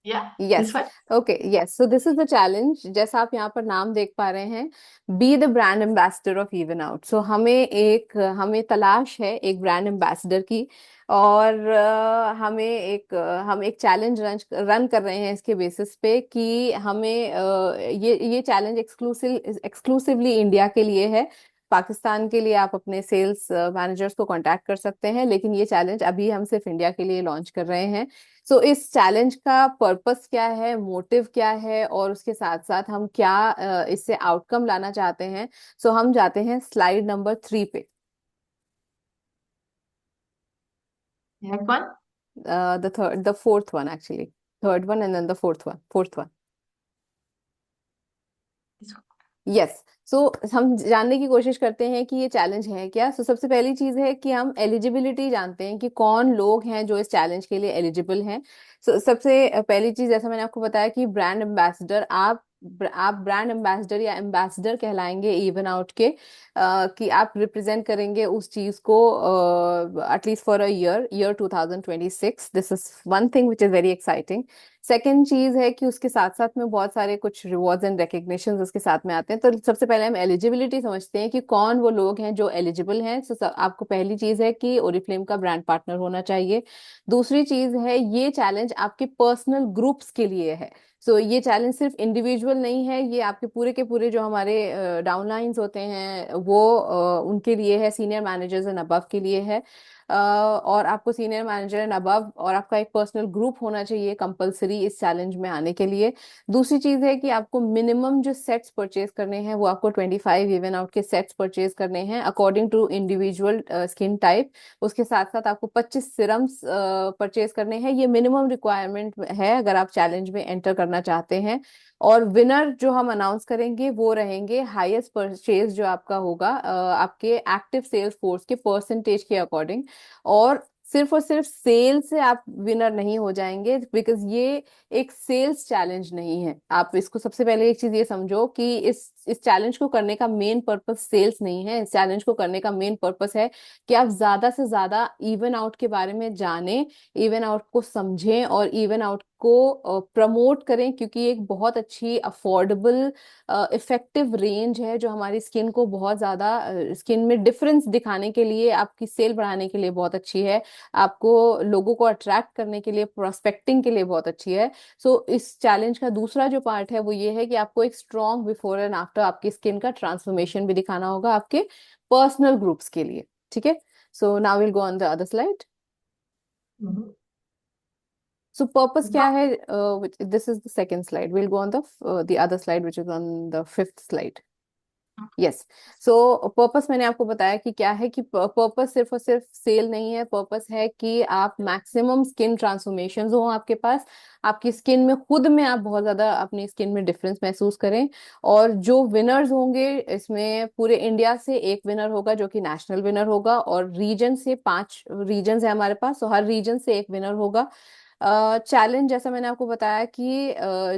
Speaker 1: Yeah,
Speaker 2: Yes.
Speaker 1: this one.
Speaker 2: Okay. Yes. So this is the challenge. जैसा आप यहाँ पर नाम देख पा रहे हैं, Be the brand ambassador of Even Out. So हमें तलाश है एक ब्रांड एम्बेसडर की, और हम एक चैलेंज रन कर रहे हैं इसके बेसिस पे कि हमें ये चैलेंज एक्सक्लूसिवली इंडिया के लिए है। पाकिस्तान के लिए आप अपने सेल्स मैनेजर्स को कांटेक्ट कर सकते हैं, लेकिन ये चैलेंज अभी हम सिर्फ इंडिया के लिए लॉन्च कर रहे हैं। सो इस चैलेंज का पर्पस क्या है, मोटिव क्या है, और उसके साथ साथ हम क्या इससे आउटकम लाना चाहते हैं। सो हम जाते हैं स्लाइड नंबर 3 पे।
Speaker 1: Next one.
Speaker 2: The fourth one actually. Third one and then the fourth one.
Speaker 1: This one.
Speaker 2: Yes. So हम जानने की कोशिश करते हैं कि ये चैलेंज है क्या। सो सबसे पहली चीज है कि हम एलिजिबिलिटी जानते हैं कि कौन लोग हैं जो इस चैलेंज के लिए एलिजिबल हैं। सो सबसे पहली चीज, जैसा मैंने आपको बताया कि ब्रांड एम्बेसडर, आप ब्रांड एम्बेसडर या एम्बेसडर कहलाएंगे इवन आउट के, कि आप रिप्रेजेंट करेंगे उस चीज को at least for a year 2026। This is one thing which is very exciting. Second चीज है कि उसके साथ साथ में बहुत सारे कुछ रिवॉर्ड्स एंड रिकग्निशन उसके साथ में आते हैं। तो सबसे पहले हम एलिजिबिलिटी समझते हैं कि कौन वो लोग हैं जो एलिजिबल हैं। तो आपको पहली चीज है कि ओरिफ्लेम का ब्रांड पार्टनर होना चाहिए। दूसरी चीज है ये चैलेंज आपके पर्सनल ग्रुप्स के लिए है। सो ये चैलेंज सिर्फ इंडिविजुअल नहीं है, ये आपके पूरे के पूरे जो हमारे डाउनलाइंस होते हैं वो उनके लिए है, सीनियर मैनेजर्स एंड अबव के लिए है। और आपको सीनियर मैनेजर एंड अबव और आपका एक पर्सनल ग्रुप होना चाहिए कंपलसरी इस चैलेंज में आने के लिए। दूसरी चीज है कि आपको मिनिमम जो सेट्स परचेज करने हैं वो आपको 25 इवन आउट के सेट्स परचेज करने हैं according to individual skin type. उसके साथ साथ आपको 25 सिरम्स परचेज करने हैं। ये मिनिमम रिक्वायरमेंट है अगर आप चैलेंज में एंटर करना चाहते हैं। और विनर जो हम अनाउंस करेंगे वो रहेंगे हाईएस्ट परचेज जो आपका होगा आपके एक्टिव सेल्स फोर्स के परसेंटेज के अकॉर्डिंग। और सिर्फ सेल से आप विनर नहीं हो जाएंगे, बिकॉज ये एक सेल्स चैलेंज नहीं है। आप इसको सबसे पहले एक चीज ये समझो कि इस चैलेंज को करने का मेन पर्पस सेल्स नहीं है। इस चैलेंज को करने का मेन पर्पस है कि आप ज्यादा से ज्यादा इवन आउट के बारे में जानें, इवन आउट को समझें और इवन आउट को प्रमोट करें, क्योंकि एक बहुत अच्छी अफोर्डेबल इफेक्टिव रेंज है जो हमारी स्किन को बहुत ज्यादा स्किन में डिफरेंस दिखाने के लिए, आपकी सेल बढ़ाने के लिए बहुत अच्छी है, आपको लोगों को अट्रैक्ट करने के लिए, प्रोस्पेक्टिंग के लिए बहुत अच्छी है। सो इस चैलेंज का दूसरा जो पार्ट है वो ये है कि आपको एक स्ट्रॉन्ग बिफोर एंड आफ्टर आपकी स्किन का ट्रांसफॉर्मेशन भी दिखाना होगा आपके पर्सनल ग्रुप्स के लिए। ठीक है, so now will go on the other slide.
Speaker 1: Mhm.
Speaker 2: So purpose क्या है? This is the second slide. We'll go on the other slide, which is on the fifth slide. Yes, so purpose मैंने आपको बताया कि क्या है, कि purpose सिर्फ और सिर्फ सेल नहीं है। पर्पस है कि आप मैक्सिमम स्किन ट्रांसफॉर्मेशन हो आपके पास, आपकी स्किन में खुद में आप बहुत ज्यादा अपनी स्किन में डिफरेंस महसूस करें। और जो विनर्स होंगे इसमें पूरे इंडिया से एक विनर होगा जो कि नेशनल विनर होगा, और रीजन से 5 रीजन है हमारे पास, तो हर रीजन से एक विनर होगा। चैलेंज जैसा मैंने आपको बताया कि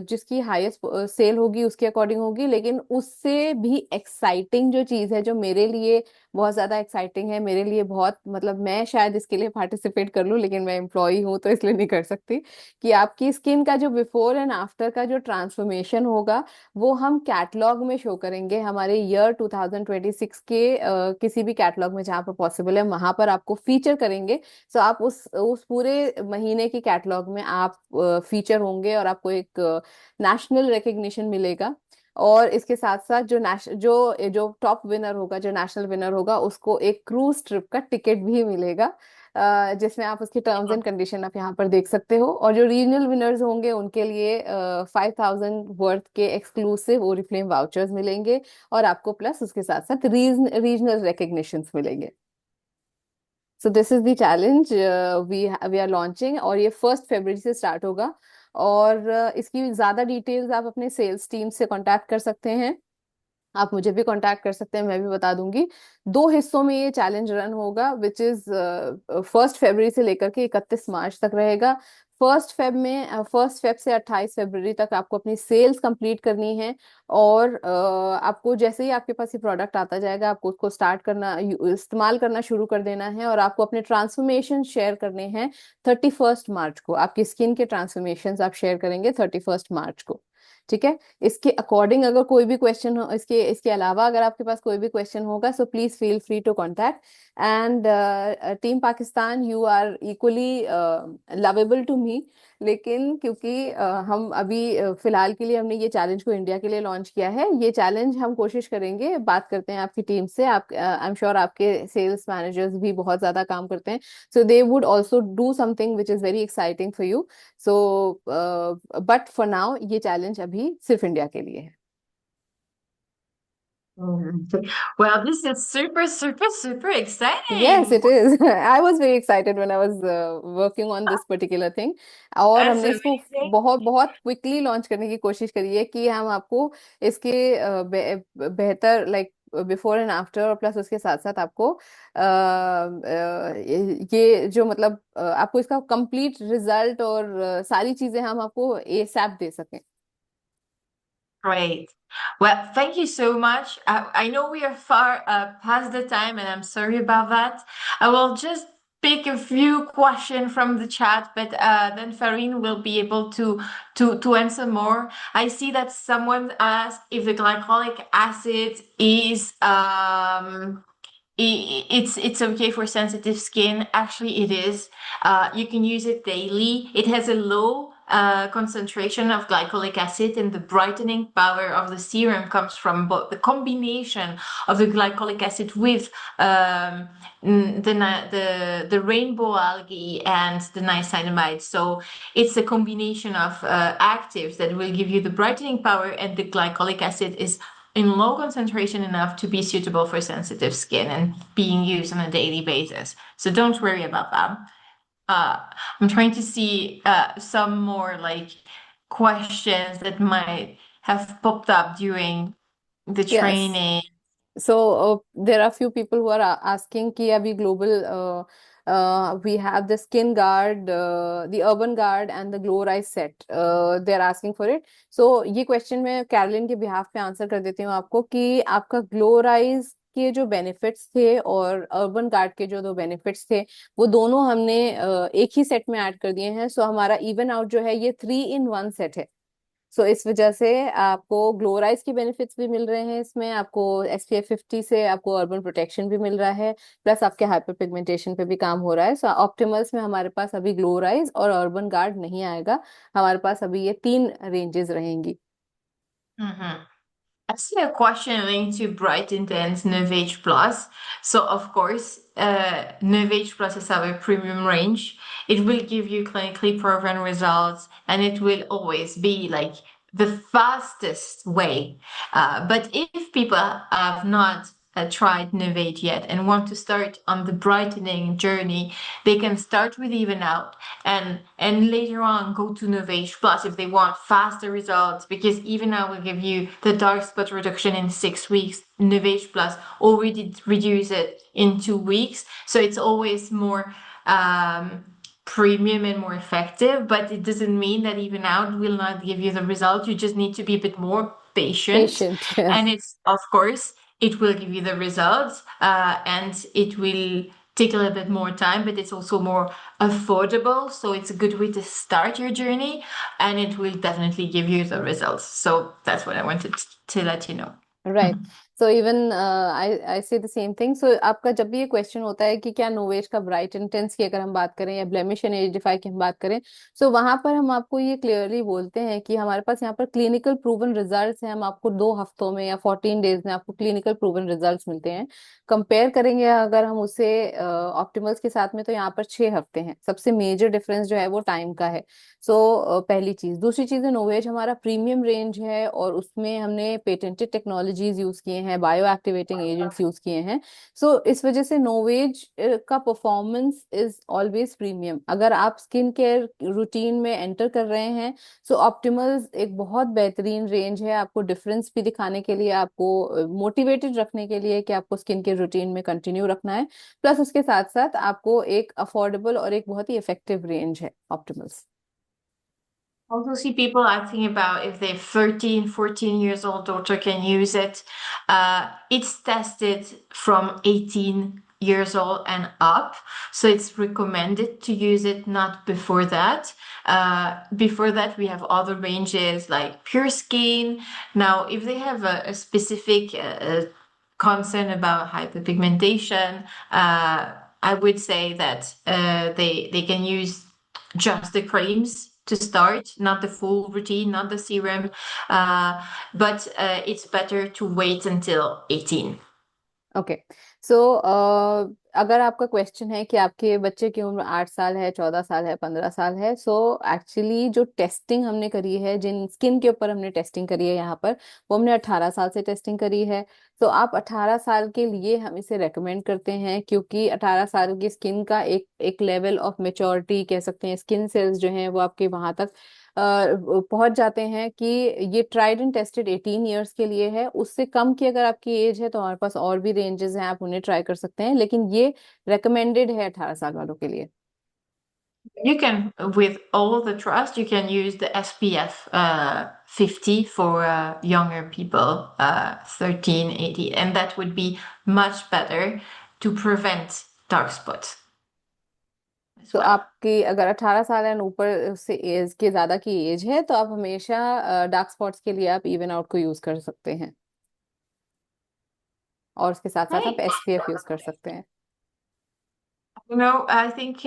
Speaker 2: जिसकी हाईएस्ट सेल होगी उसके अकॉर्डिंग होगी, लेकिन उससे भी एक्साइटिंग जो चीज है, जो मेरे लिए बहुत ज्यादा एक्साइटिंग है, मेरे लिए बहुत मतलब मैं शायद इसके लिए पार्टिसिपेट कर लूं लेकिन मैं एम्प्लॉय हूं तो इसलिए नहीं कर सकती, कि आपकी स्किन का जो बिफोर एंड आफ्टर का जो ट्रांसफॉर्मेशन होगा वो हम कैटलॉग में शो करेंगे। हमारे ईयर 2026 के किसी भी कैटलॉग में जहाँ पर पॉसिबल है वहां पर आपको फीचर करेंगे। सो आप उस पूरे महीने की कैटलॉग में आप फीचर होंगे और आपको एक नेशनल रिकग्निशन मिलेगा। और इसके साथ साथ जो टॉप विनर होगा, जो नेशनल विनर होगा, उसको एक क्रूज ट्रिप का टिकट भी मिलेगा, जिसमें आप उसकी टर्म्स एंड कंडीशन आप यहाँ पर देख सकते हो। और जो रीजनल विनर्स होंगे उनके लिए 5000 वर्थ के एक्सक्लूसिव ओरिफ्लेम वाउचर्स मिलेंगे, और आपको प्लस उसके साथ साथ रीजनल रिकग्निशंस मिलेंगे। So this is the challenge we are launching, और ये 1 फरवरी से स्टार्ट होगा। और इसकी ज्यादा डिटेल्स आप अपने सेल्स टीम से कांटेक्ट कर सकते हैं, आप मुझे भी कांटेक्ट कर सकते हैं, मैं भी बता दूंगी। 2 हिस्सों में ये चैलेंज रन होगा, विच इज 1 फरवरी से लेकर के 31 मार्च तक रहेगा। फर्स्ट फेब से 28 फरवरी तक आपको अपनी सेल्स कंप्लीट करनी है। और आपको जैसे ही आपके पास ये प्रोडक्ट आता जाएगा आपको उसको स्टार्ट करना, इस्तेमाल करना शुरू कर देना है, और आपको अपने ट्रांसफॉर्मेशन शेयर करने हैं 31 मार्च को। आपकी स्किन के ट्रांसफॉर्मेशन आप शेयर करेंगे 31 मार्च को। ठीक है, इसके अकॉर्डिंग अगर कोई भी क्वेश्चन हो, इसके अलावा अगर आपके पास कोई भी क्वेश्चन होगा, so please feel free to contact. And team Pakistan, you are equally lovable to me. लेकिन क्योंकि हम अभी फिलहाल के लिए हमने ये चैलेंज को इंडिया के लिए लॉन्च किया है, ये चैलेंज हम कोशिश करेंगे, बात करते हैं आपकी टीम से, आप आई एम श्योर आपके सेल्स मैनेजर्स भी बहुत ज्यादा काम करते हैं, so they would also do something which is very exciting for you. So but for now ये चैलेंज अभी सिर्फ इंडिया के लिए है।
Speaker 1: Well, this is super, super, super
Speaker 2: Yes,
Speaker 1: exciting.
Speaker 2: it is. I was very excited when I was working on this particular thing. और
Speaker 1: That's
Speaker 2: हमने इसको
Speaker 1: amazing.
Speaker 2: बहुत बहुत क्विकली लॉन्च करने की कोशिश करी है कि हम आपको इसके बेहतर लाइक बिफोर एंड आफ्टर, और प्लस उसके साथ साथ आपको ये जो मतलब आपको इसका कंप्लीट रिजल्ट और सारी चीजें हम आपको एसएप दे सकें।
Speaker 1: Great. Well, thank you so much. I know we are far past the time, and I'm sorry about that. I will just pick a few questions from the chat, but then Farine will be able to answer more. I see that someone asked if the glycolic acid is it's okay for sensitive skin. Actually, it is. You can use it daily. It has a low concentration of glycolic acid, and the brightening power of the serum comes from both the combination of the glycolic acid with the rainbow algae and the niacinamide. So it's a combination of actives that will give you the brightening power, and the glycolic acid is in low concentration enough to be suitable for sensitive skin and being used on a daily basis. So don't worry about that. I'm trying to see some more like questions that might have popped up during the
Speaker 2: Yes.
Speaker 1: training.
Speaker 2: So there are few people who are asking कि अभी global we have the skin guard, the urban guard and the glow rise set. They are asking for it. So ये question मैं Caroline के behalf पे answer कर देती हूँ आपको कि आपका ग्लो राइज के जो बेनिफिट्स थे और अर्बन गार्ड के जो दो बेनिफिट्स थे वो दोनों हमने एक ही सेट में ऐड कर दिए हैं. सो हमारा इवन आउट जो है ये 3-in-1 सेट है. सो इस वजह से आपको ग्लोराइज के बेनिफिट्स भी मिल रहे हैं. इसमें आपको SPF 50 से आपको अर्बन प्रोटेक्शन भी मिल रहा है, प्लस आपके हाइपर पिगमेंटेशन पे भी काम हो रहा है. सो ऑप्टिमल्स में हमारे पास अभी ग्लोराइज और अर्बन गार्ड नहीं आएगा. हमारे पास अभी ये 3 रेंजेस रहेंगी.
Speaker 1: Mm-hmm. I see a question linked to Bright Intense Novage Plus. So, of course, Novage Plus is our premium range. It will give you clinically proven results, and it will always be like the fastest way. But if people have not tried Novage yet and want to start on the brightening journey, they can start with Even Out and later on go to Novage Plus if they want faster results, because Even Out will give you the dark spot reduction in 6 weeks. Novage Plus already reduce it in 2 weeks, so it's always more premium and more effective, but it doesn't mean that Even Out will not give you the result. You just need to be a bit more patient. And
Speaker 2: Yes.
Speaker 1: it's, of course, it will give you the results, and it will take a little bit more time, but it's also more affordable. So it's a good way to start your journey, and it will definitely give you the results. So that's what I wanted to let you know.
Speaker 2: Right. So even I से the same thing. सो आपका जब भी ये question होता है कि क्या नोवेज का ब्राइट इंटेंस की अगर हम बात करें या ब्लेमिश एंड एजिडिफाई की हम बात करें, सो वहां पर हम आपको ये क्लियरली बोलते हैं कि हमारे पास यहाँ पर क्लिनिकल प्रूवन रिजल्ट्स हैं. हम आपको 2 हफ्तों में या 14 डेज में आपको क्लिनिकल प्रूवन रिजल्ट्स मिलते हैं. कंपेयर करेंगे अगर हम उसे ऑप्टिमल्स के साथ में, तो यहाँ पर 6 हफ्ते हैं. सबसे मेजर डिफरेंस जो है वो टाइम का है. सो पहली चीज. दूसरी चीज है नोवेज हमारा प्रीमियम रेंज है और उसमें हमने पेटेंटेड टेक्नोलॉजीज यूज किए हैं, बायो एक्टिवेटिंग एजेंट्स यूज किए हैं. सो इस वजह से नोवेज का परफॉर्मेंस इज ऑलवेज प्रीमियम. अगर आप स्किन केयर रूटीन में एंटर कर रहे हैं, सो ऑप्टिमल्स एक बहुत बेहतरीन रेंज है आपको डिफरेंस भी दिखाने के लिए, आपको मोटिवेटेड रखने के लिए कि आपको स्किन केयर रूटीन में कंटिन्यू रखना है. प्लस उसके साथ साथ आपको एक अफोर्डेबल और एक बहुत ही इफेक्टिव रेंज है ऑप्टिमल्स.
Speaker 1: Also see people asking about if their 13, 14 years old daughter can use it. It's tested from 18 years old and up. So it's recommended to use it, not before that. Before that, we have other ranges like Pure Skin. Now, if they have a specific concern about hyperpigmentation, I would say that they can use just the creams to start, not the full routine, not the serum, but it's better to wait until 18.
Speaker 2: Okay. सो अगर आपका question है कि आपके बच्चे की उम्र 8 साल है, 14 साल है, 15 साल है, सो एक्चुअली जो टेस्टिंग हमने करी है, जिन स्किन के ऊपर हमने टेस्टिंग करी है यहाँ पर, वो हमने 18 साल से टेस्टिंग करी है. तो आप 18 साल के लिए हम इसे रेकमेंड करते हैं, क्योंकि 18 साल की स्किन का एक लेवल ऑफ मेच्योरिटी कह सकते हैं, स्किन सेल्स जो हैं वो आपके वहां तक पहुंच जाते हैं कि ये ट्राइड एंड टेस्टेड 18 इयर्स के लिए है. उससे कम की अगर आपकी एज है तो हमारे पास और भी रेंजेस हैं, आप उन्हें ट्राई कर सकते हैं, लेकिन ये रेकमेंडेड है 18 साल वालों के लिए.
Speaker 1: You can, with all the trust, you can use the SPF 50 for younger people, 13, 18, and that would be much better to prevent dark spots.
Speaker 2: तो आपकी अगर 18 साल एंड ऊपर से एज के ज्यादा की एज है, तो आप हमेशा डार्क स्पॉट्स के लिए आप इवन आउट को यूज कर सकते हैं, और उसके साथ साथ आप SPF यूज कर सकते हैं.
Speaker 1: I think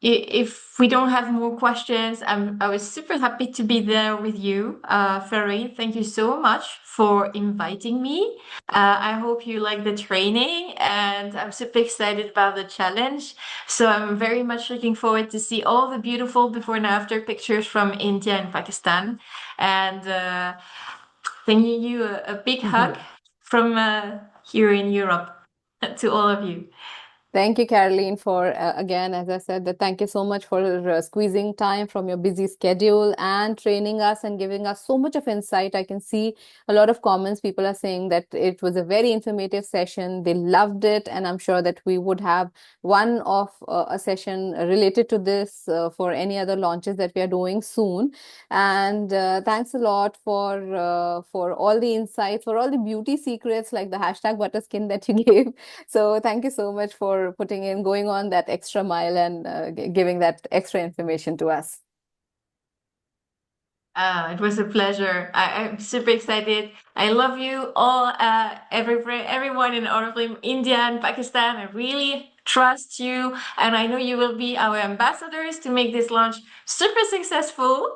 Speaker 1: if we don't have more questions, I was super happy to be there with you. Farine, thank you so much for inviting me. I hope you like the training, and I'm super excited about the challenge. So I'm very much looking forward to see all the beautiful before and after pictures from India and Pakistan. And sending you a big hug from here in Europe to all of you.
Speaker 2: Thank you, Caroline, for again, as I said, that thank you so much for squeezing time from your busy schedule and training us and giving us so much of insight. I can see a lot of comments. People are saying that it was a very informative session. They loved it, and I'm sure that we would have one of a session related to this for any other launches that we are doing soon. And thanks a lot for all the insights, for all the beauty secrets like the hashtag butter skin that you gave. So thank you so much for going on that extra mile and giving that extra information to us.
Speaker 1: It was a pleasure. I'm super excited. I love you all, everyone in Oriflame, India and Pakistan. I really trust you, and I know you will be our ambassadors to make this launch super successful.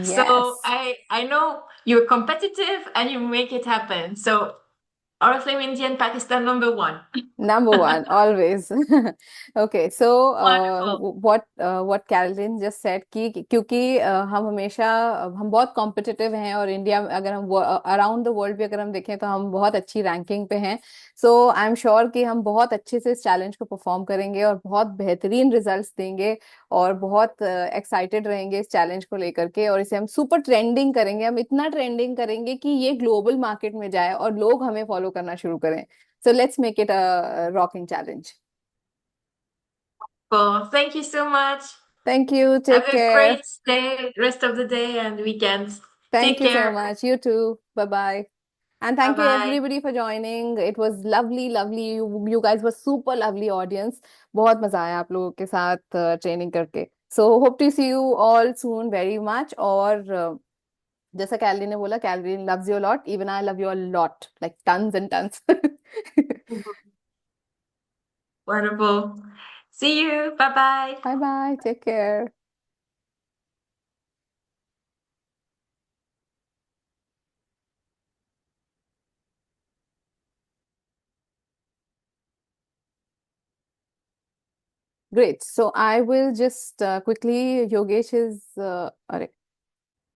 Speaker 1: So
Speaker 2: Yes.
Speaker 1: I know you're competitive and you make it happen. So Oriflame, India and Pakistan #1.
Speaker 2: Number one, always. Okay, so
Speaker 1: Wonderful.
Speaker 2: what Carolyn just said कि क्योंकि हम हमेशा हम बहुत competitive हैं और India अगर हम अराउंड द वर्ल्ड भी अगर हम देखें तो हम बहुत अच्छी रैंकिंग पे हैं. सो आई एम श्योर कि हम बहुत अच्छे से इस चैलेंज को परफॉर्म करेंगे और बहुत बेहतरीन रिजल्ट्स देंगे और बहुत एक्साइटेड रहेंगे इस चैलेंज को लेकर के और इसे हम सुपर ट्रेंडिंग करेंगे. हम इतना ट्रेंडिंग करेंगे कि ये ग्लोबल मार्केट में जाए और लोग हमें फॉलो करना शुरू करें. So let's make it a rocking challenge.
Speaker 1: Cool. Thank you so much.
Speaker 2: Thank you.
Speaker 1: Have
Speaker 2: Take
Speaker 1: a
Speaker 2: care.
Speaker 1: great day, rest of the day and weekend.
Speaker 2: Thank
Speaker 1: Take
Speaker 2: you so
Speaker 1: care.
Speaker 2: much. You too. Bye bye. And thank you
Speaker 1: Bye-bye.
Speaker 2: everybody for joining. It was lovely, lovely. You guys were super lovely audience. बहुत मजा आया आप लोगों के साथ training करके. So hope to see you all soon very much. और जैसा कैलरी ने बोला, calorie loves you a lot. Even I love you a lot, like tons and tons.
Speaker 1: Wonderful. See you. Bye-bye.
Speaker 2: Bye bye. Take care. Great. So I will just quickly, Yogesh is,